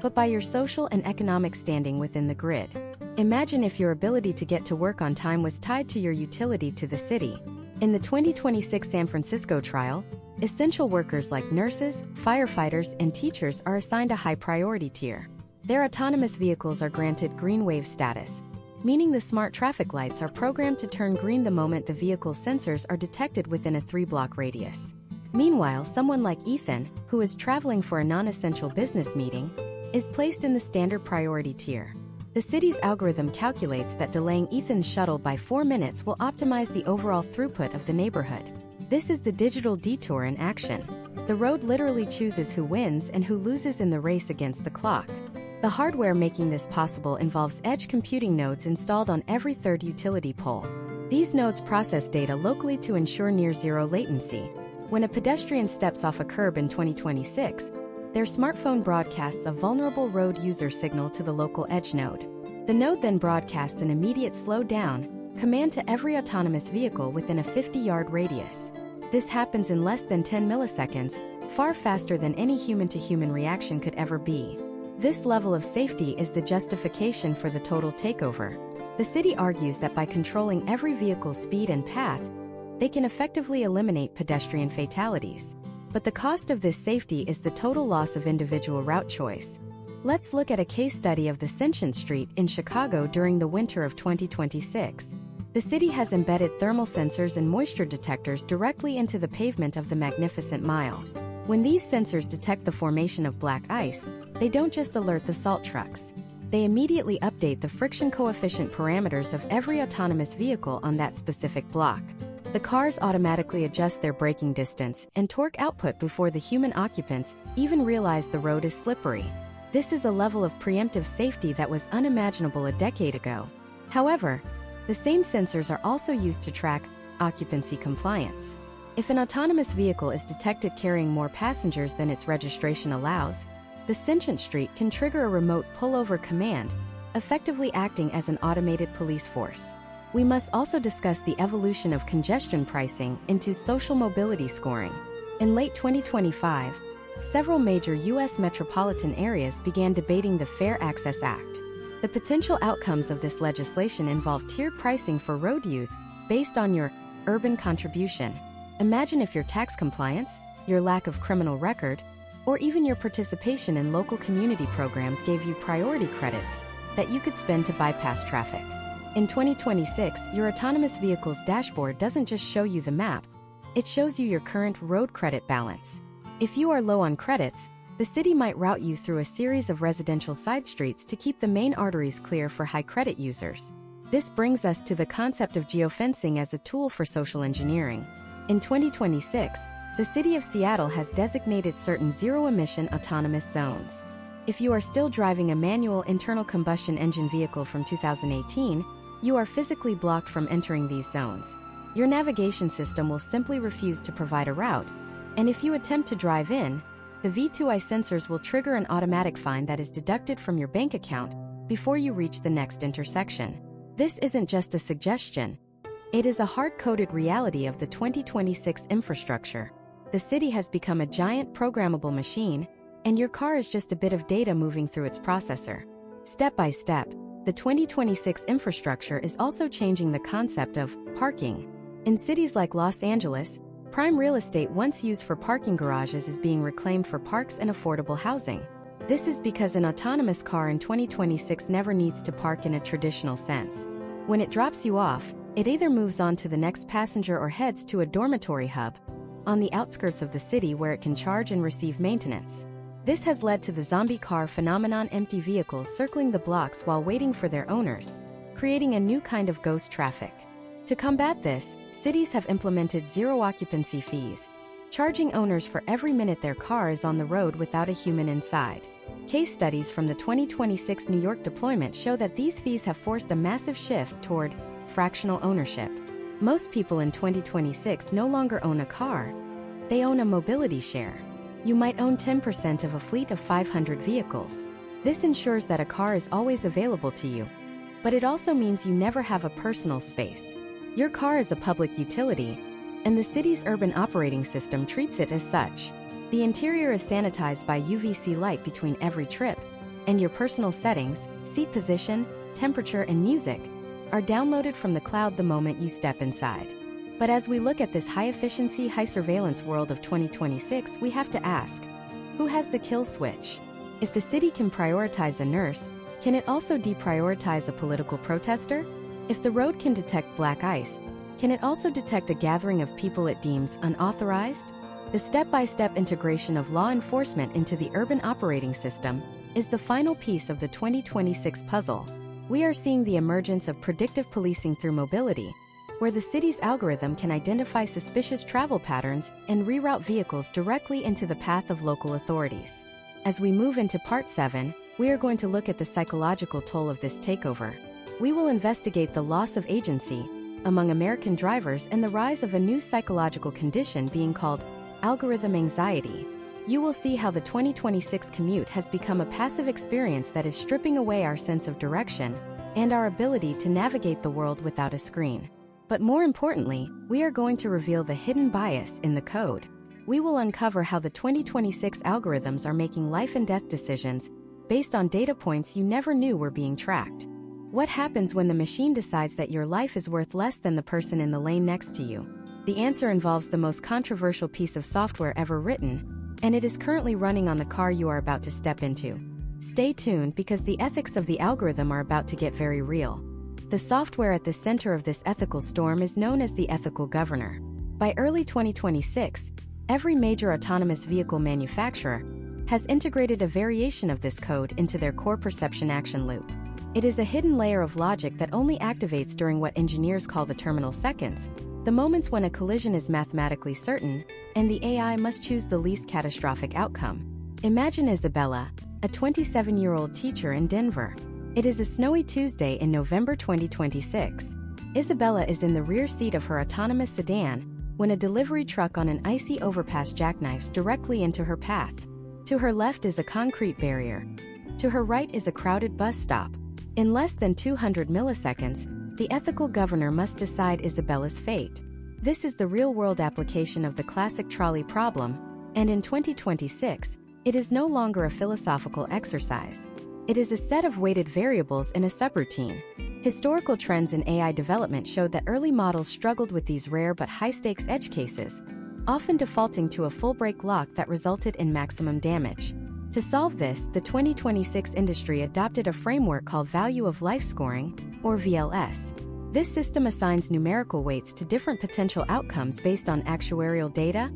but by your social and economic standing within the grid. Imagine if your ability to get to work on time was tied to your utility to the city. In the 2026 San Francisco trial, essential workers like nurses, firefighters, and teachers are assigned a high priority tier. Their autonomous vehicles are granted green wave status, meaning the smart traffic lights are programmed to turn green the moment the vehicle's sensors are detected within a 3-block radius. Meanwhile, someone like Ethan, who is traveling for a non-essential business meeting, is placed in the standard priority tier. The city's algorithm calculates that delaying Ethan's shuttle by 4 minutes will optimize the overall throughput of the neighborhood. This is the digital detour in action. The road literally chooses who wins and who loses in the race against the clock. The hardware making this possible involves edge computing nodes installed on every third utility pole. These nodes process data locally to ensure near-zero latency. When a pedestrian steps off a curb in 2026, their smartphone broadcasts a vulnerable road user signal to the local edge node. The node then broadcasts an immediate slow down command to every autonomous vehicle within a 50-yard radius. This happens in less than 10 milliseconds, far faster than any human-to-human reaction could ever be. This level of safety is the justification for the total takeover. The city argues that by controlling every vehicle's speed and path, they can effectively eliminate pedestrian fatalities. But the cost of this safety is the total loss of individual route choice. Let's look at a case study of the Sentient Street in Chicago during the winter of 2026. The city has embedded thermal sensors and moisture detectors directly into the pavement of the Magnificent Mile. When these sensors detect the formation of black ice, they don't just alert the salt trucks. They immediately update the friction coefficient parameters of every autonomous vehicle on that specific block. The cars automatically adjust their braking distance and torque output before the human occupants even realize the road is slippery. This is a level of preemptive safety that was unimaginable a decade ago. However, the same sensors are also used to track occupancy compliance. If an autonomous vehicle is detected carrying more passengers than its registration allows, the Sentient Street can trigger a remote pullover command, effectively acting as an automated police force. We must also discuss the evolution of congestion pricing into social mobility scoring. In late 2025, several major U.S. metropolitan areas began debating the Fair Access Act. The potential outcomes of this legislation involve tiered pricing for road use based on your urban contribution. Imagine if your tax compliance, your lack of criminal record, or even your participation in local community programs gave you priority credits that you could spend to bypass traffic. In 2026, your autonomous vehicle's dashboard doesn't just show you the map, it shows you your current road credit balance. If you are low on credits, the city might route you through a series of residential side streets to keep the main arteries clear for high credit users. This brings us to the concept of geofencing as a tool for social engineering. In 2026, the city of Seattle has designated certain zero-emission autonomous zones. If you are still driving a manual internal combustion engine vehicle from 2018, you are physically blocked from entering these zones. Your navigation system will simply refuse to provide a route, and if you attempt to drive in, the V2I sensors will trigger an automatic fine that is deducted from your bank account before you reach the next intersection. This isn't just a suggestion. It is a hard-coded reality of the 2026 infrastructure. The city has become a giant programmable machine, and your car is just a bit of data moving through its processor. Step by step, the 2026 infrastructure is also changing the concept of parking. In cities like Los Angeles, prime real estate once used for parking garages is being reclaimed for parks and affordable housing. This is because an autonomous car in 2026 never needs to park in a traditional sense. When it drops you off, It either moves on to the next passenger or heads to a dormitory hub on the outskirts of the city where it can charge and receive maintenance. This has led to the zombie car phenomenon, empty vehicles circling the blocks while waiting for their owners, creating a new kind of ghost traffic. To combat this, cities have implemented zero occupancy fees, charging owners for every minute their car is on the road without a human inside. Case studies from the 2026 New York deployment show that these fees have forced a massive shift toward fractional ownership. Most people in 2026 no longer own a car. They own a mobility share. You might own 10% of a fleet of 500 vehicles. This ensures that a car is always available to you. But it also means you never have a personal space. Your car is a public utility, and the city's urban operating system treats it as such. The interior is sanitized by UVC light between every trip, and your personal settings, seat position, temperature, and music are downloaded from the cloud the moment you step inside. But as we look at this high-efficiency, high-surveillance world of 2026, we have to ask, who has the kill switch? If the city can prioritize a nurse, can it also deprioritize a political protester? If the road can detect black ice, can it also detect a gathering of people it deems unauthorized? The step-by-step integration of law enforcement into the urban operating system is the final piece of the 2026 puzzle. We are seeing the emergence of predictive policing through mobility, where the city's algorithm can identify suspicious travel patterns and reroute vehicles directly into the path of local authorities. As we move into Part 7, we are going to look at the psychological toll of this takeover. We will investigate the loss of agency among American drivers and the rise of a new psychological condition being called algorithm anxiety. You will see how the 2026 commute has become a passive experience that is stripping away our sense of direction and our ability to navigate the world without a screen. But more importantly, we are going to reveal the hidden bias in the code. We will uncover how the 2026 algorithms are making life and death decisions based on data points you never knew were being tracked. What happens when the machine decides that your life is worth less than the person in the lane next to you? The answer involves the most controversial piece of software ever written, and it is currently running on the car you are about to step into. Stay tuned because the ethics of the algorithm are about to get very real. The software at the center of this ethical storm is known as the ethical governor. By early 2026, every major autonomous vehicle manufacturer has integrated a variation of this code into their core perception action loop. It is a hidden layer of logic that only activates during what engineers call the terminal seconds, the moments when a collision is mathematically certain, and the AI must choose the least catastrophic outcome. Imagine Isabella, a 27-year-old teacher in Denver. It is a snowy Tuesday in November 2026. Isabella is in the rear seat of her autonomous sedan when a delivery truck on an icy overpass jackknifes directly into her path. To her left is a concrete barrier. To her right is a crowded bus stop. In less than 200 milliseconds, the ethical governor must decide Isabella's fate. This is the real-world application of the classic trolley problem, and in 2026, it is no longer a philosophical exercise. It is a set of weighted variables in a subroutine. Historical trends in AI development showed that early models struggled with these rare but high-stakes edge cases, often defaulting to a full break lock that resulted in maximum damage. To solve this, the 2026 industry adopted a framework called Value of Life Scoring, or VLS. This system assigns numerical weights to different potential outcomes based on actuarial data,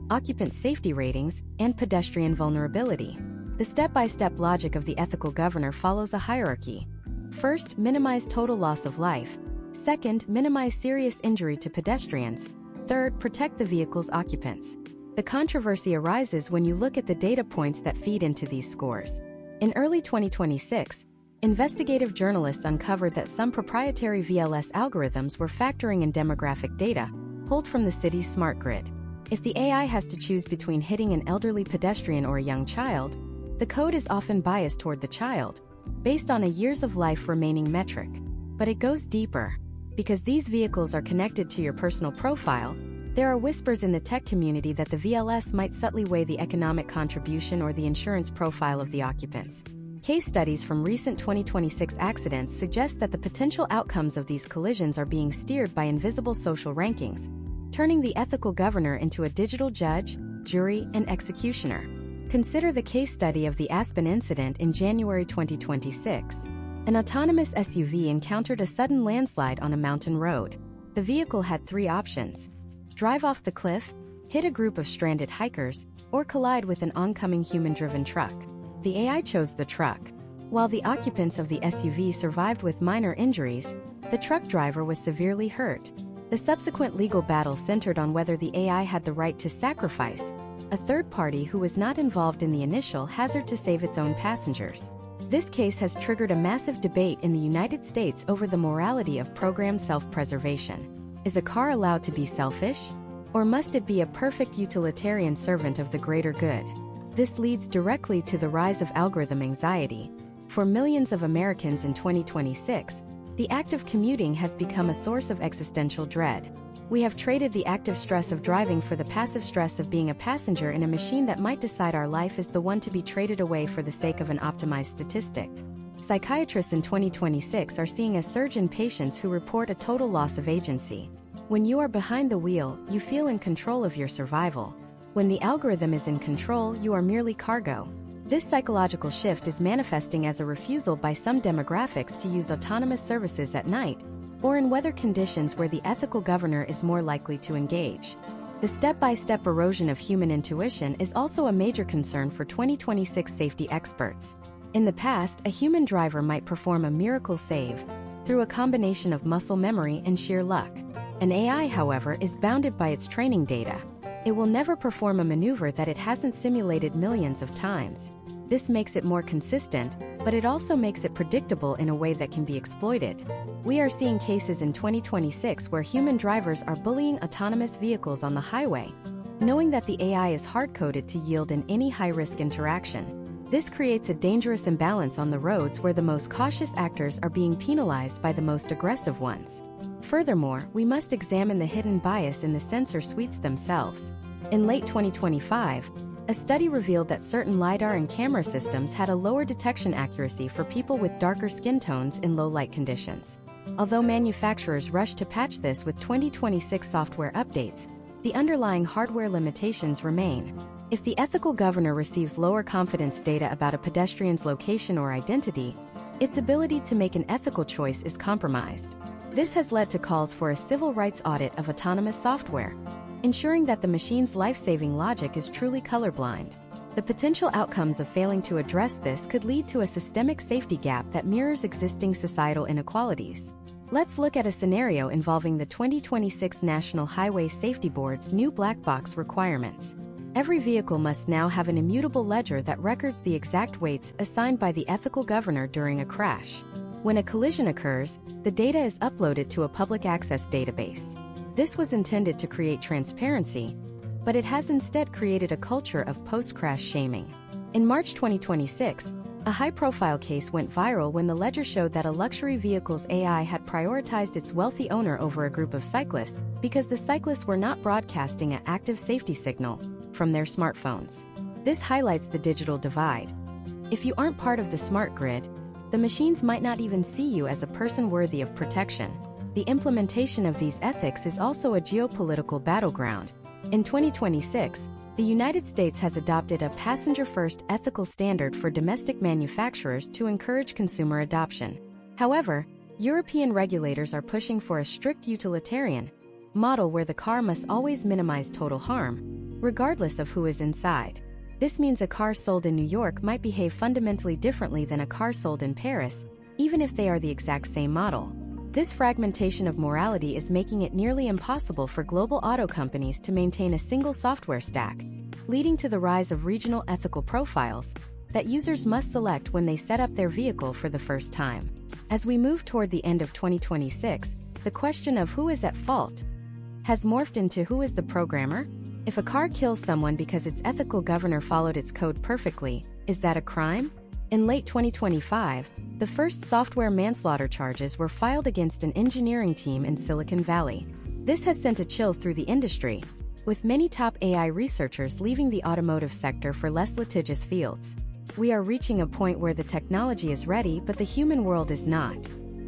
occupant safety ratings, and pedestrian vulnerability. The step-by-step logic of the ethical governor follows a hierarchy. First, minimize total loss of life. Second, minimize serious injury to pedestrians. Third, protect the vehicle's occupants. The controversy arises when you look at the data points that feed into these scores. In early 2026, investigative journalists uncovered that some proprietary VLS algorithms were factoring in demographic data pulled from the city's smart grid. If the AI has to choose between hitting an elderly pedestrian or a young child, the code is often biased toward the child, based on a years of life remaining metric. But it goes deeper. Because these vehicles are connected to your personal profile, there are whispers in the tech community that the VLS might subtly weigh the economic contribution or the insurance profile of the occupants. Case studies from recent 2026 accidents suggest that the potential outcomes of these collisions are being steered by invisible social rankings, turning the ethical governor into a digital judge, jury, and executioner. Consider the case study of the Aspen incident in January 2026. An autonomous SUV encountered a sudden landslide on a mountain road. The vehicle had three options: drive off the cliff, hit a group of stranded hikers, or collide with an oncoming human-driven truck. The AI chose the truck. While the occupants of the SUV survived with minor injuries, the truck driver was severely hurt. The subsequent legal battle centered on whether the AI had the right to sacrifice a third party who was not involved in the initial hazard to save its own passengers. This case has triggered a massive debate in the United States over the morality of programmed self-preservation. Is a car allowed to be selfish? Or must it be a perfect utilitarian servant of the greater good? This leads directly to the rise of algorithm anxiety. For millions of Americans in 2026, the act of commuting has become a source of existential dread. We have traded the active stress of driving for the passive stress of being a passenger in a machine that might decide our life is the one to be traded away for the sake of an optimized statistic. Psychiatrists in 2026 are seeing a surge in patients who report a total loss of agency. When you are behind the wheel, you feel in control of your survival. When the algorithm is in control, you are merely cargo. This psychological shift is manifesting as a refusal by some demographics to use autonomous services at night, or in weather conditions where the ethical governor is more likely to engage. The step-by-step erosion of human intuition is also a major concern for 2026 safety experts. In the past, a human driver might perform a miracle save through a combination of muscle memory and sheer luck. An AI, however, is bounded by its training data. It will never perform a maneuver that it hasn't simulated millions of times. This makes it more consistent, but it also makes it predictable in a way that can be exploited. We are seeing cases in 2026 where human drivers are bullying autonomous vehicles on the highway, knowing that the AI is hard-coded to yield in any high-risk interaction. This creates a dangerous imbalance on the roads where the most cautious actors are being penalized by the most aggressive ones. Furthermore, we must examine the hidden bias in the sensor suites themselves. In late 2025, a study revealed that certain LiDAR and camera systems had a lower detection accuracy for people with darker skin tones in low-light conditions. Although manufacturers rushed to patch this with 2026 software updates, the underlying hardware limitations remain. If the ethical governor receives lower confidence data about a pedestrian's location or identity, its ability to make an ethical choice is compromised. This has led to calls for a civil rights audit of autonomous software, ensuring that the machine's life-saving logic is truly colorblind. The potential outcomes of failing to address this could lead to a systemic safety gap that mirrors existing societal inequalities. Let's look at a scenario involving the 2026 National Highway Safety Board's new black box requirements. Every vehicle must now have an immutable ledger that records the exact weights assigned by the ethical governor during a crash. When a collision occurs, the data is uploaded to a public access database. This was intended to create transparency, but it has instead created a culture of post-crash shaming. In March 2026, a high-profile case went viral when the ledger showed that a luxury vehicle's AI had prioritized its wealthy owner over a group of cyclists because the cyclists were not broadcasting an active safety signal from their smartphones. This highlights the digital divide. If you aren't part of the smart grid, the machines might not even see you as a person worthy of protection. The implementation of these ethics is also a geopolitical battleground. In 2026, the United States has adopted a passenger-first ethical standard for domestic manufacturers to encourage consumer adoption. However, European regulators are pushing for a strict utilitarian model where the car must always minimize total harm, regardless of who is inside. This means a car sold in New York might behave fundamentally differently than a car sold in Paris, even if they are the exact same model. This fragmentation of morality is making it nearly impossible for global auto companies to maintain a single software stack, leading to the rise of regional ethical profiles that users must select when they set up their vehicle for the first time. As we move toward the end of 2026, the question of who is at fault has morphed into who is the programmer? If a car kills someone because its ethical governor followed its code perfectly, is that a crime? In late 2025, the first software manslaughter charges were filed against an engineering team in Silicon Valley. This has sent a chill through the industry, with many top AI researchers leaving the automotive sector for less litigious fields. We are reaching a point where the technology is ready, but the human world is not.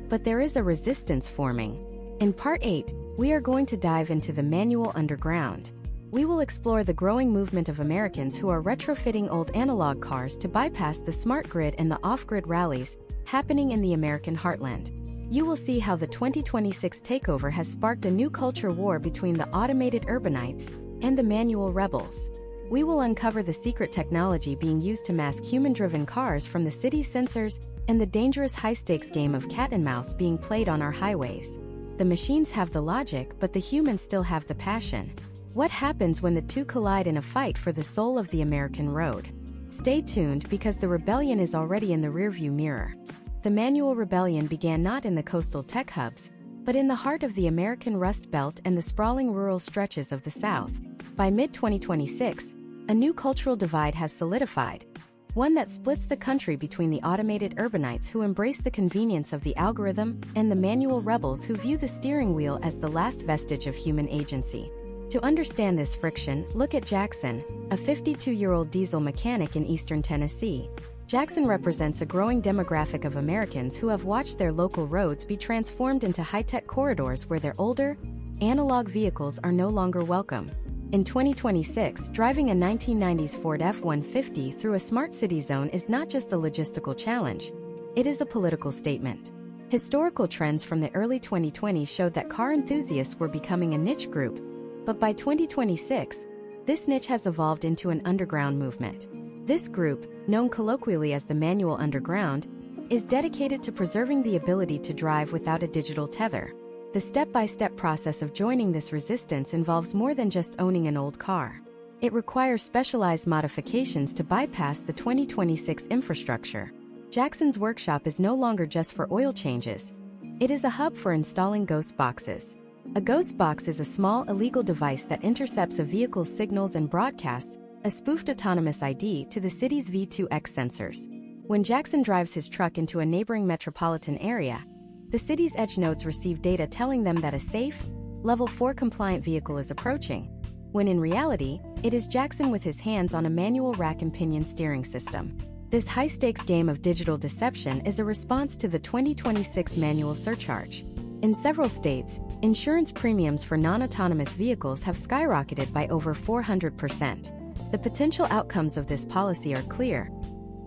But there is a resistance forming. In Part 8, we are going to dive into the manual underground. We will explore the growing movement of Americans who are retrofitting old analog cars to bypass the smart grid and the off-grid rallies happening in the American heartland. You will see how the 2026 takeover has sparked a new culture war between the automated urbanites and the manual rebels. We will uncover the secret technology being used to mask human-driven cars from the city's sensors and the dangerous high-stakes game of cat and mouse being played on our highways. The machines have the logic, but the humans still have the passion. What happens when the two collide in a fight for the soul of the American road? Stay tuned because the rebellion is already in the rearview mirror. The manual rebellion began not in the coastal tech hubs, but in the heart of the American Rust Belt and the sprawling rural stretches of the South. By mid-2026, a new cultural divide has solidified, one that splits the country between the automated urbanites who embrace the convenience of the algorithm and the manual rebels who view the steering wheel as the last vestige of human agency. To understand this friction, look at Jackson, a 52-year-old diesel mechanic in eastern Tennessee. Jackson represents a growing demographic of Americans who have watched their local roads be transformed into high-tech corridors where their older, analog vehicles are no longer welcome. In 2026, driving a 1990s Ford F-150 through a smart city zone is not just a logistical challenge, it is a political statement. Historical trends from the early 2020s showed that car enthusiasts were becoming a niche group, but by 2026, this niche has evolved into an underground movement. This group, known colloquially as the manual underground, is dedicated to preserving the ability to drive without a digital tether. The step-by-step process of joining this resistance involves more than just owning an old car. It requires specialized modifications to bypass the 2026 infrastructure. Jackson's workshop is no longer just for oil changes. It is a hub for installing ghost boxes. A ghost box is a small, illegal device that intercepts a vehicle's signals and broadcasts a spoofed autonomous ID to the city's V2X sensors. When Jackson drives his truck into a neighboring metropolitan area, the city's edge nodes receive data telling them that a safe, Level 4 compliant vehicle is approaching, when in reality, it is Jackson with his hands on a manual rack and pinion steering system. This high-stakes game of digital deception is a response to the 2026 manual surcharge. In several states, insurance premiums for non-autonomous vehicles have skyrocketed by over 400%. The potential outcomes of this policy are clear.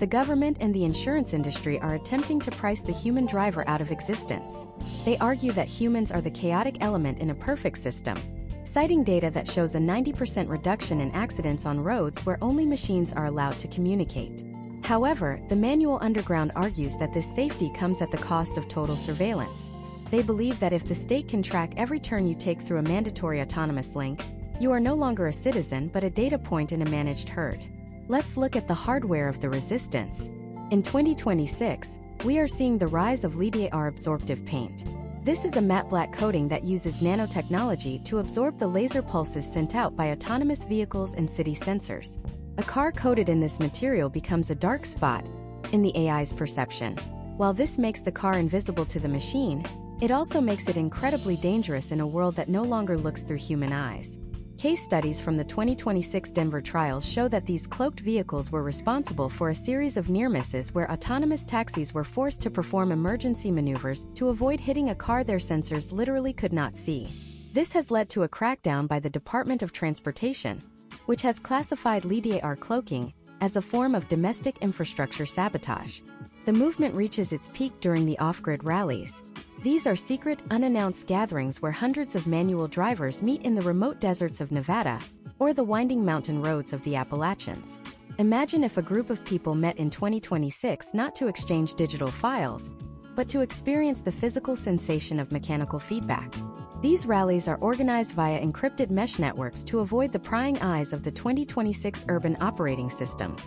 The government and the insurance industry are attempting to price the human driver out of existence. They argue that humans are the chaotic element in a perfect system, citing data that shows a 90% reduction in accidents on roads where only machines are allowed to communicate. However, the manual underground argues that this safety comes at the cost of total surveillance. They believe that if the state can track every turn you take through a mandatory autonomous link, you are no longer a citizen but a data point in a managed herd. Let's look at the hardware of the resistance. In 2026, we are seeing the rise of LiDAR absorptive paint. This is a matte black coating that uses nanotechnology to absorb the laser pulses sent out by autonomous vehicles and city sensors. A car coated in this material becomes a dark spot in the AI's perception. While this makes the car invisible to the machine, it also makes it incredibly dangerous in a world that no longer looks through human eyes. Case studies from the 2026 Denver trials show that these cloaked vehicles were responsible for a series of near misses where autonomous taxis were forced to perform emergency maneuvers to avoid hitting a car their sensors literally could not see. This has led to a crackdown by the Department of Transportation, which has classified LiDAR cloaking as a form of domestic infrastructure sabotage. The movement reaches its peak during the off-grid rallies. These are secret, unannounced gatherings where hundreds of manual drivers meet in the remote deserts of Nevada or the winding mountain roads of the Appalachians. Imagine if a group of people met in 2026 not to exchange digital files, but to experience the physical sensation of mechanical feedback. These rallies are organized via encrypted mesh networks to avoid the prying eyes of the 2026 urban operating systems.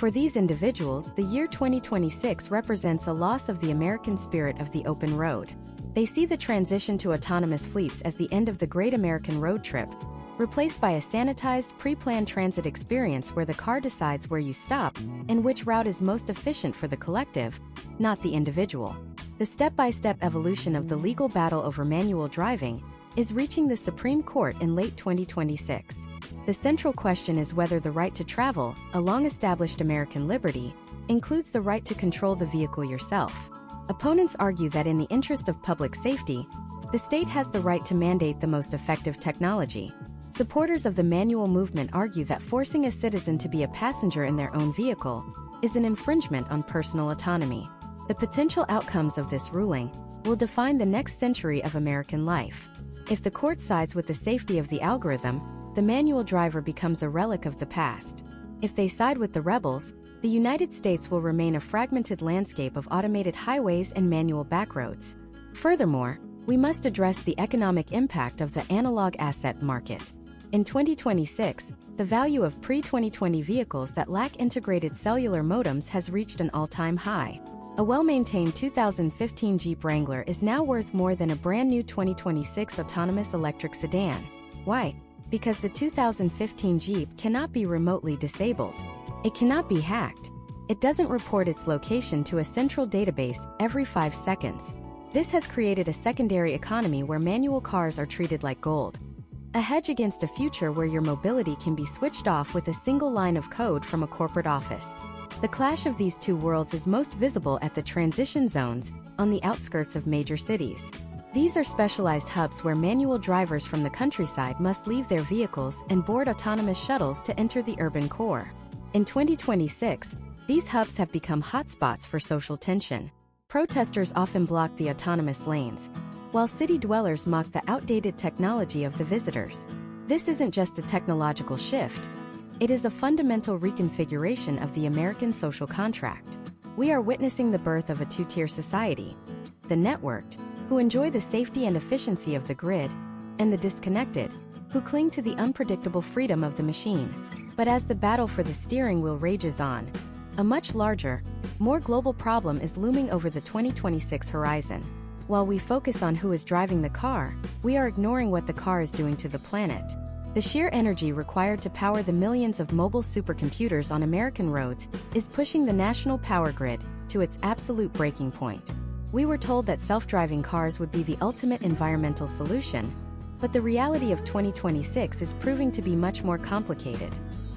For these individuals, the year 2026 represents a loss of the American spirit of the open road. They see the transition to autonomous fleets as the end of the great American road trip, replaced by a sanitized, pre-planned transit experience where the car decides where you stop and which route is most efficient for the collective, not the individual. The step-by-step evolution of the legal battle over manual driving is reaching the Supreme Court in late 2026. The central question is whether the right to travel, a long-established American liberty, includes the right to control the vehicle yourself. Opponents argue that in the interest of public safety, the state has the right to mandate the most effective technology. Supporters of the manual movement argue that forcing a citizen to be a passenger in their own vehicle is an infringement on personal autonomy. The potential outcomes of this ruling will define the next century of American life. If the court sides with the safety of the algorithm, the manual driver becomes a relic of the past. If they side with the rebels, the United States will remain a fragmented landscape of automated highways and manual backroads. Furthermore, we must address the economic impact of the analog asset market. In 2026, the value of pre-2020 vehicles that lack integrated cellular modems has reached an all-time high. A well-maintained 2015 Jeep Wrangler is now worth more than a brand-new 2026 autonomous electric sedan. Why? Because the 2015 Jeep cannot be remotely disabled. It cannot be hacked. It doesn't report its location to a central database every 5 seconds. This has created a secondary economy where manual cars are treated like gold. A hedge against a future where your mobility can be switched off with a single line of code from a corporate office. The clash of these two worlds is most visible at the transition zones on the outskirts of major cities. These are specialized hubs where manual drivers from the countryside must leave their vehicles and board autonomous shuttles to enter the urban core. In 2026, these hubs have become hotspots for social tension. Protesters often block the autonomous lanes, while city dwellers mock the outdated technology of the visitors. This isn't just a technological shift. It is a fundamental reconfiguration of the American social contract. We are witnessing the birth of a two-tier society: the networked, who enjoy the safety and efficiency of the grid, and the disconnected, who cling to the unpredictable freedom of the machine. But as the battle for the steering wheel rages on, a much larger, more global problem is looming over the 2026 horizon. While we focus on who is driving the car, we are ignoring what the car is doing to the planet. The sheer energy required to power the millions of mobile supercomputers on American roads is pushing the national power grid to its absolute breaking point. We were told that self-driving cars would be the ultimate environmental solution, but the reality of 2026 is proving to be much more complicated.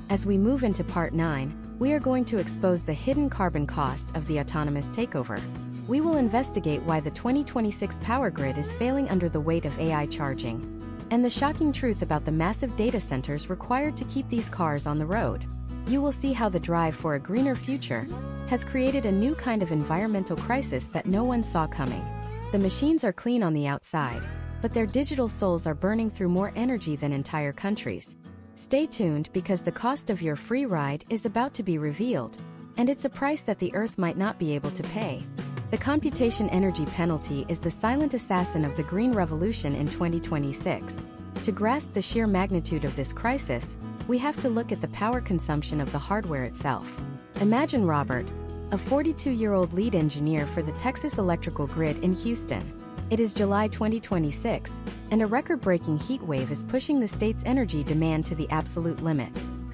As we move into Part 9, we are going to expose the hidden carbon cost of the autonomous takeover. We will investigate why the 2026 power grid is failing under the weight of AI charging, and the shocking truth about the massive data centers required to keep these cars on the road. You will see how the drive for a greener future has created a new kind of environmental crisis that no one saw coming. The machines are clean on the outside, but their digital souls are burning through more energy than entire countries. Stay tuned because the cost of your free ride is about to be revealed, and it's a price that the Earth might not be able to pay. The computation energy penalty is the silent assassin of the green revolution in 2026. To grasp the sheer magnitude of this crisis, we have to look at the power consumption of the hardware itself. Imagine Robert, a 42-year-old lead engineer for the Texas electrical grid in Houston. It is July 2026, and a record-breaking heat wave is pushing the state's energy demand to the absolute limit.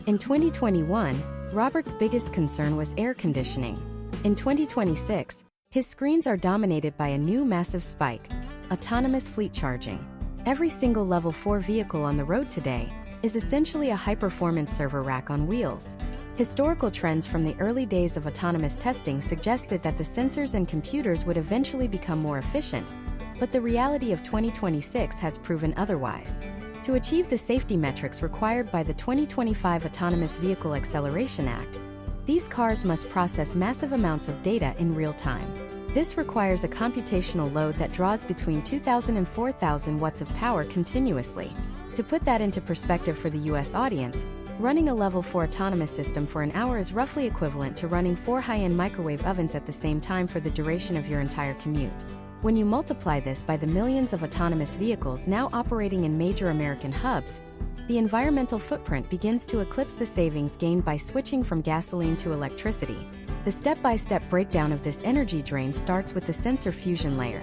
In 2021, Robert's biggest concern was air conditioning. In 2026, his screens are dominated by a new massive spike: autonomous fleet charging. Every single Level 4 vehicle on the road today is essentially a high-performance server rack on wheels. Historical trends from the early days of autonomous testing suggested that the sensors and computers would eventually become more efficient, but the reality of 2026 has proven otherwise. To achieve the safety metrics required by the 2025 Autonomous Vehicle Acceleration Act, these cars must process massive amounts of data in real time. This requires a computational load that draws between 2,000 and 4,000 watts of power continuously. To put that into perspective for the US audience, running a Level 4 autonomous system for an hour is roughly equivalent to running 4 high-end microwave ovens at the same time for the duration of your entire commute. When you multiply this by the millions of autonomous vehicles now operating in major American hubs, the environmental footprint begins to eclipse the savings gained by switching from gasoline to electricity. The step-by-step breakdown of this energy drain starts with the sensor fusion layer.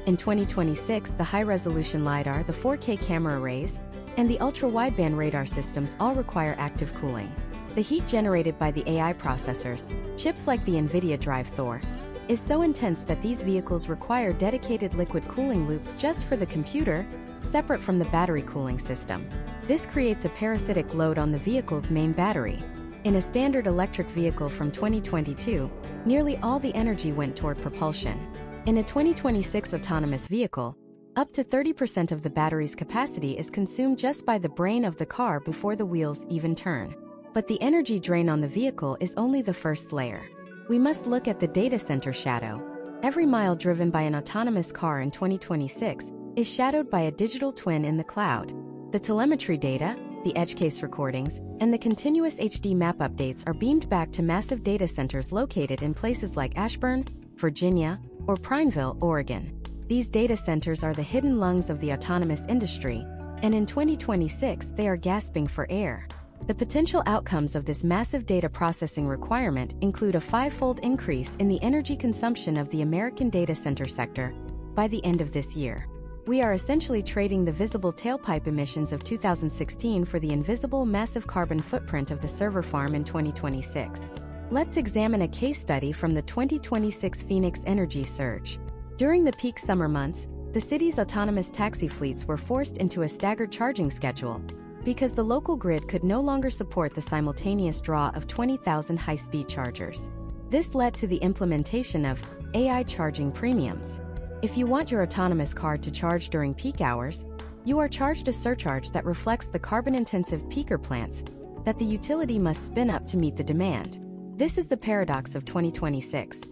In 2026, the high-resolution LiDAR, the 4K camera arrays, and the ultra-wideband radar systems all require active cooling. The heat generated by the AI processors, chips like the NVIDIA Drive Thor, is so intense that these vehicles require dedicated liquid cooling loops just for the computer, separate from the battery cooling system. This creates a parasitic load on the vehicle's main battery. In a standard electric vehicle from 2022, nearly all the energy went toward propulsion. In a 2026 autonomous vehicle, up to 30% of the battery's capacity is consumed just by the brain of the car before the wheels even turn. But the energy drain on the vehicle is only the first layer. We must look at the data center shadow. Every mile driven by an autonomous car in 2026 is shadowed by a digital twin in the cloud. The telemetry data, the edge case recordings, and the continuous HD map updates are beamed back to massive data centers located in places like Ashburn, Virginia, or Prineville, Oregon. These data centers are the hidden lungs of the autonomous industry, and in 2026 they are gasping for air. The potential outcomes of this massive data processing requirement include a 5-fold increase in the energy consumption of the American data center sector by the end of this year. We are essentially trading the visible tailpipe emissions of 2016 for the invisible massive carbon footprint of the server farm in 2026. Let's examine a case study from the 2026 Phoenix energy surge. During the peak summer months, the city's autonomous taxi fleets were forced into a staggered charging schedule because the local grid could no longer support the simultaneous draw of 20,000 high-speed chargers. This led to the implementation of AI charging premiums. If you want your autonomous car to charge during peak hours, you are charged a surcharge that reflects the carbon-intensive peaker plants that the utility must spin up to meet the demand. This is the paradox of 2026.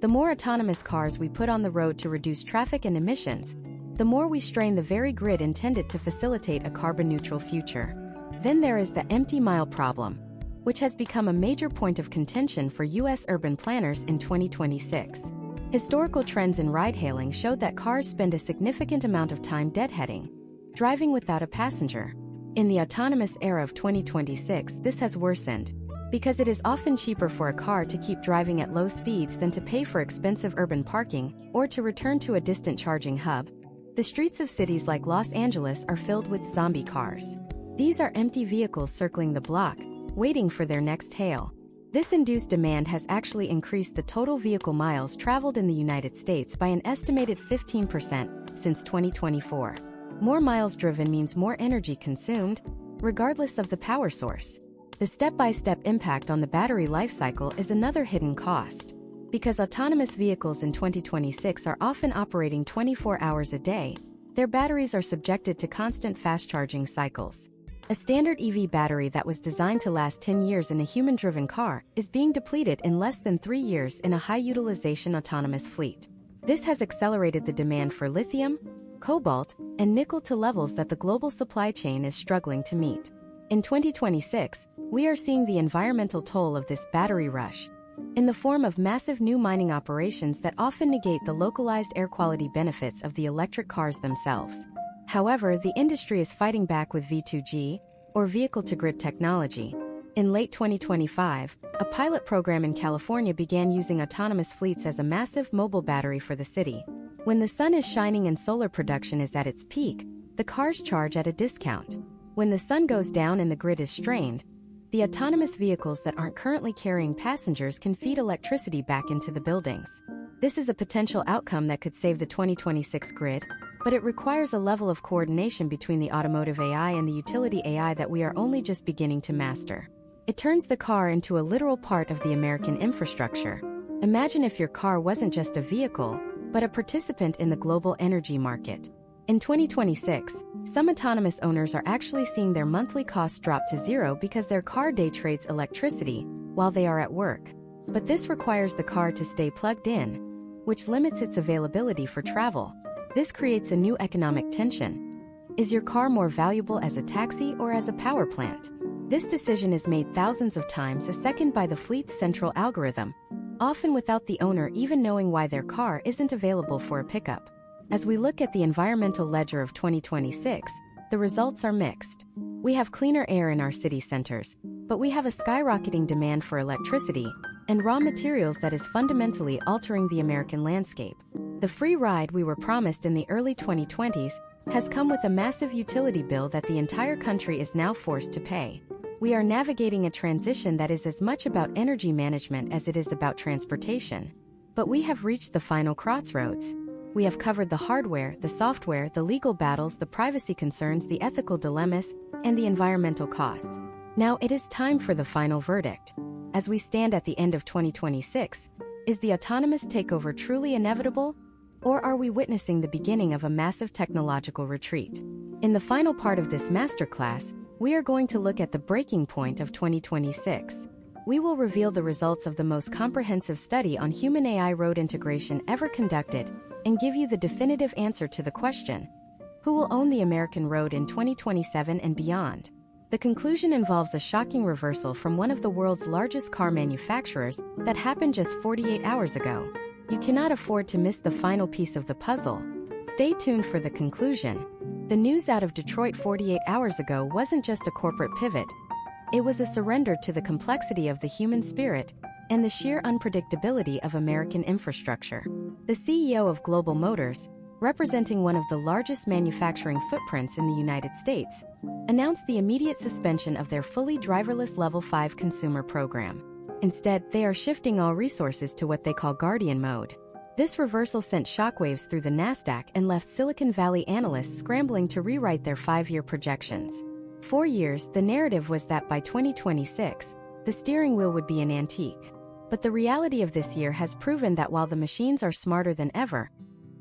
The more autonomous cars we put on the road to reduce traffic and emissions, the more we strain the very grid intended to facilitate a carbon-neutral future. Then there is the empty mile problem, which has become a major point of contention for U.S. urban planners in 2026. Historical trends in ride-hailing showed that cars spend a significant amount of time deadheading, driving without a passenger. In the autonomous era of 2026, this has worsened, because it is often cheaper for a car to keep driving at low speeds than to pay for expensive urban parking or to return to a distant charging hub. The streets of cities like Los Angeles are filled with zombie cars. These are empty vehicles circling the block, waiting for their next hail. This induced demand has actually increased the total vehicle miles traveled in the United States by an estimated 15% since 2024. More miles driven means more energy consumed, regardless of the power source. The step-by-step impact on the battery life cycle is another hidden cost. Because autonomous vehicles in 2026 are often operating 24 hours a day, their batteries are subjected to constant fast-charging cycles. A standard EV battery that was designed to last 10 years in a human-driven car is being depleted in less than 3 years in a high-utilization autonomous fleet. This has accelerated the demand for lithium, cobalt, and nickel to levels that the global supply chain is struggling to meet. In 2026, we are seeing the environmental toll of this battery rush in the form of massive new mining operations that often negate the localized air quality benefits of the electric cars themselves. However, the industry is fighting back with V2G, or vehicle-to-grid technology. In late 2025, a pilot program in California began using autonomous fleets as a massive mobile battery for the city. When the sun is shining and solar production is at its peak, the cars charge at a discount. When the sun goes down and the grid is strained, the autonomous vehicles that aren't currently carrying passengers can feed electricity back into the buildings. This is a potential outcome that could save the 2026 grid, but it requires a level of coordination between the automotive AI and the utility AI that we are only just beginning to master. It turns the car into a literal part of the American infrastructure. Imagine if your car wasn't just a vehicle, but a participant in the global energy market. In 2026, some autonomous owners are actually seeing their monthly costs drop to zero because their car day trades electricity while they are at work. But this requires the car to stay plugged in, which limits its availability for travel. This creates a new economic tension. Is your car more valuable as a taxi or as a power plant? This decision is made thousands of times a second by the fleet's central algorithm, often without the owner even knowing why their car isn't available for a pickup. As we look at the environmental ledger of 2026, the results are mixed. We have cleaner air in our city centers, but we have a skyrocketing demand for electricity and raw materials that is fundamentally altering the American landscape. The free ride we were promised in the early 2020s has come with a massive utility bill that the entire country is now forced to pay. We are navigating a transition that is as much about energy management as it is about transportation. But we have reached the final crossroads. We have covered the hardware, the software, the legal battles, the privacy concerns, the ethical dilemmas, and the environmental costs. Now it is time for the final verdict. As we stand at the end of 2026, is the autonomous takeover truly inevitable? Or are we witnessing the beginning of a massive technological retreat? In the final part of this masterclass, we are going to look at the breaking point of 2026. we will reveal the results of the most comprehensive study on human-AI road integration ever conducted and give you the definitive answer to the question, who will own the American road in 2027 and beyond? The conclusion involves a shocking reversal from one of the world's largest car manufacturers that happened just 48 hours ago. You cannot afford to miss the final piece of the puzzle. Stay tuned for the conclusion. The news out of Detroit 48 hours ago wasn't just a corporate pivot. It was a surrender to the complexity of the human spirit and the sheer unpredictability of American infrastructure. The CEO of Global Motors, representing one of the largest manufacturing footprints in the United States, announced the immediate suspension of their fully driverless Level 5 consumer program. Instead, they are shifting all resources to what they call Guardian mode. This reversal sent shockwaves through the NASDAQ and left Silicon Valley analysts scrambling to rewrite their 5-year projections. For years, the narrative was that by 2026, the steering wheel would be an antique. But the reality of this year has proven that while the machines are smarter than ever,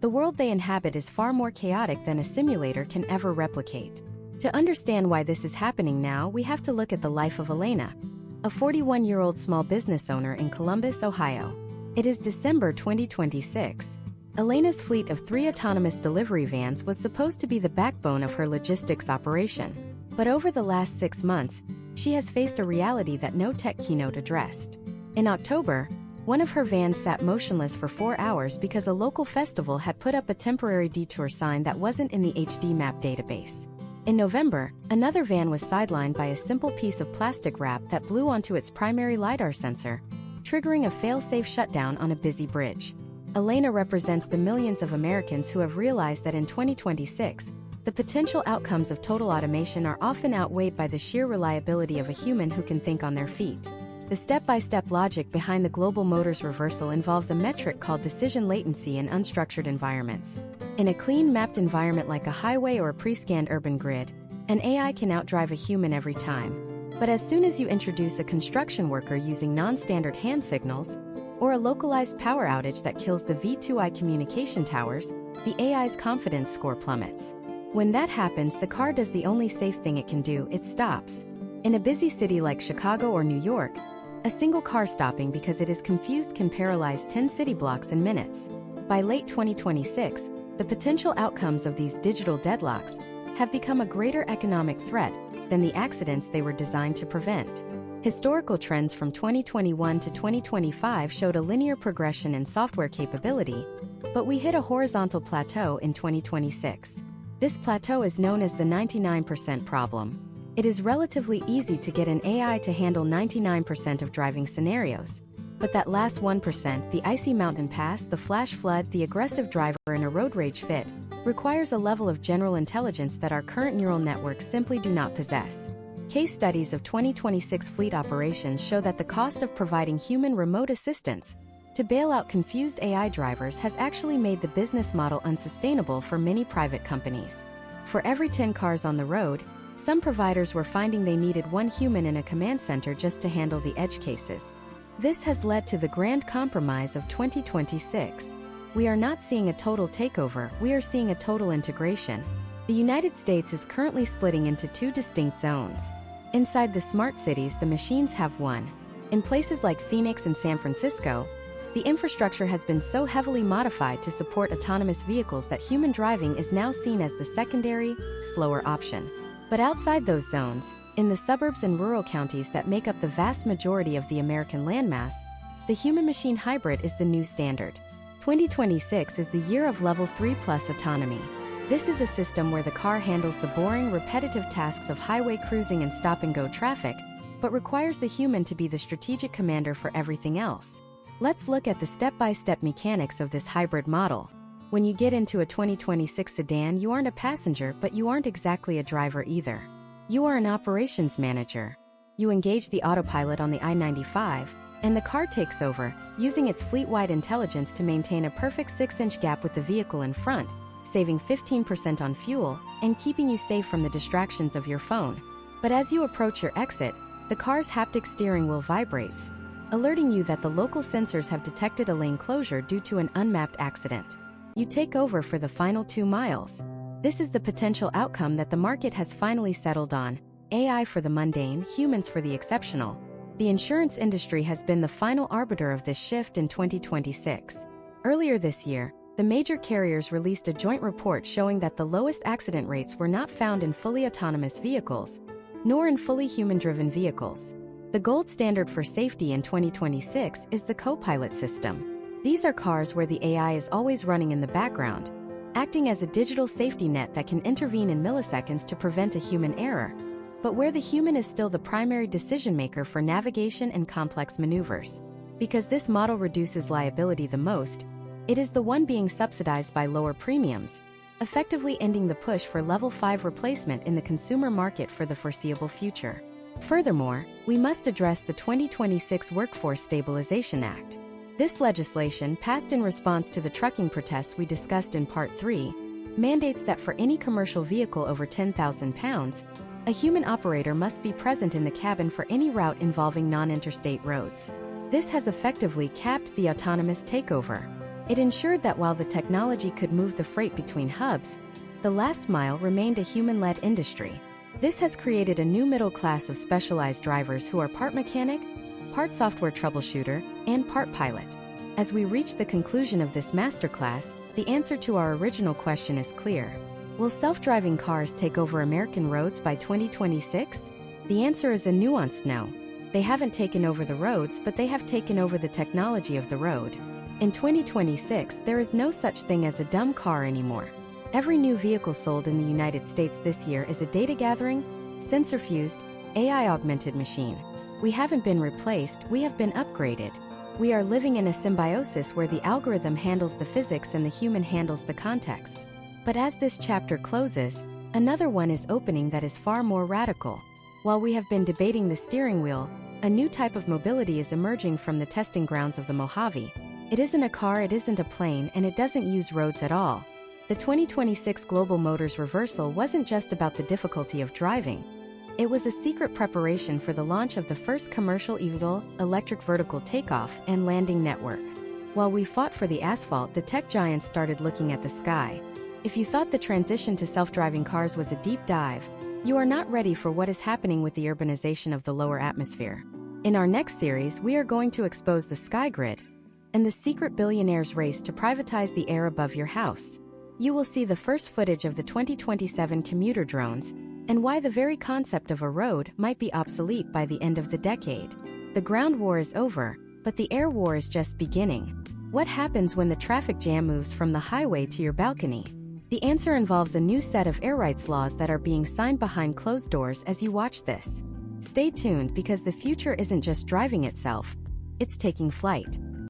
the world they inhabit is far more chaotic than a simulator can ever replicate. To understand why this is happening now, we have to look at the life of Elena, a 41-year-old small business owner in Columbus, Ohio. It is December 2026. Elena's fleet of 3 autonomous delivery vans was supposed to be the backbone of her logistics operation. But over the last 6 months, she has faced a reality that no tech keynote addressed. In October, one of her vans sat motionless for 4 hours because a local festival had put up a temporary detour sign that wasn't in the HD map database. In November, another van was sidelined by a simple piece of plastic wrap that blew onto its primary LiDAR sensor, triggering a fail-safe shutdown on a busy bridge. Elena represents the millions of Americans who have realized that in 2026, the potential outcomes of total automation are often outweighed by the sheer reliability of a human who can think on their feet. The step-by-step logic behind the Global Motors reversal involves a metric called decision latency in unstructured environments. In a clean mapped environment like a highway or a pre-scanned urban grid, an AI can outdrive a human every time. But as soon as you introduce a construction worker using non-standard hand signals, or a localized power outage that kills the V2I communication towers, the AI's confidence score plummets. When that happens, the car does the only safe thing it can do: it stops. In a busy city like Chicago or New York, a single car stopping because it is confused can paralyze 10 city blocks in minutes. By late 2026, the potential outcomes of these digital deadlocks have become a greater economic threat than the accidents they were designed to prevent. Historical trends from 2021 to 2025 showed a linear progression in software capability, but we hit a horizontal plateau in 2026. This plateau is known as the 99% problem. It is relatively easy to get an AI to handle 99% of driving scenarios. But that last 1%, the icy mountain pass, the flash flood, the aggressive driver in a road rage fit, requires a level of general intelligence that our current neural networks simply do not possess. Case studies of 2026 fleet operations show that the cost of providing human remote assistance to bail out confused AI drivers has actually made the business model unsustainable for many private companies. For every 10 cars on the road, some providers were finding they needed 1 human in a command center just to handle the edge cases. This has led to the grand compromise of 2026. We are not seeing a total takeover, we are seeing a total integration. The United States is currently splitting into 2 distinct zones. Inside the smart cities, the machines have won. In places like Phoenix and San Francisco, the infrastructure has been so heavily modified to support autonomous vehicles that human driving is now seen as the secondary, slower option. But outside those zones, in the suburbs and rural counties that make up the vast majority of the American landmass, the human-machine hybrid is the new standard. 2026 is the year of Level 3 plus autonomy. This is a system where the car handles the boring, repetitive tasks of highway cruising and stop-and-go traffic, but requires the human to be the strategic commander for everything else. Let's look at the step-by-step mechanics of this hybrid model. When you get into a 2026 sedan, you aren't a passenger, but you aren't exactly a driver either. You are an operations manager. You engage the autopilot on the I-95, and the car takes over, using its fleet-wide intelligence to maintain a perfect 6-inch gap with the vehicle in front, saving 15% on fuel, and keeping you safe from the distractions of your phone. But as you approach your exit, the car's haptic steering wheel vibrates, alerting you that the local sensors have detected a lane closure due to an unmapped accident. You take over for the final 2 miles. This is the potential outcome that the market has finally settled on: AI for the mundane, humans for the exceptional. The insurance industry has been the final arbiter of this shift in 2026. Earlier this year, the major carriers released a joint report showing that the lowest accident rates were not found in fully autonomous vehicles, nor in fully human-driven vehicles. The gold standard for safety in 2026 is the co-pilot system. These are cars where the AI is always running in the background, acting as a digital safety net that can intervene in milliseconds to prevent a human error, but where the human is still the primary decision-maker for navigation and complex maneuvers. Because this model reduces liability the most, it is the one being subsidized by lower premiums, effectively ending the push for Level 5 replacement in the consumer market for the foreseeable future. Furthermore, we must address the 2026 Workforce Stabilization Act. This legislation, passed in response to the trucking protests we discussed in Part 3, mandates that for any commercial vehicle over 10,000 pounds, a human operator must be present in the cabin for any route involving non-interstate roads. This has effectively capped the autonomous takeover. It ensured that while the technology could move the freight between hubs, the last mile remained a human-led industry. This has created a new middle class of specialized drivers who are part mechanic, part software troubleshooter, and part pilot. As we reach the conclusion of this masterclass, the answer to our original question is clear. Will self-driving cars take over American roads by 2026? The answer is a nuanced no. They haven't taken over the roads, but they have taken over the technology of the road. In 2026, there is no such thing as a dumb car anymore. Every new vehicle sold in the United States this year is a data-gathering, sensor-fused, AI-augmented machine. We haven't been replaced, we have been upgraded. We are living in a symbiosis where the algorithm handles the physics and the human handles the context. But as this chapter closes, another one is opening that is far more radical. While we have been debating the steering wheel, a new type of mobility is emerging from the testing grounds of the Mojave. It isn't a car, it isn't a plane, and it doesn't use roads at all. The 2026 Global Motors reversal wasn't just about the difficulty of driving. It was a secret preparation for the launch of the first commercial eVTOL, electric vertical takeoff and landing network. While we fought for the asphalt, the tech giants started looking at the sky. If you thought the transition to self-driving cars was a deep dive, you are not ready for what is happening with the urbanization of the lower atmosphere. In our next series, we are going to expose the sky grid and the secret billionaire's race to privatize the air above your house. You will see the first footage of the 2027 commuter drones and why the very concept of a road might be obsolete by the end of the decade. The ground war is over, but the air war is just beginning. What happens when the traffic jam moves from the highway to your balcony? The answer involves a new set of air rights laws that are being signed behind closed doors as you watch this. Stay tuned because the future isn't just driving itself, it's taking flight.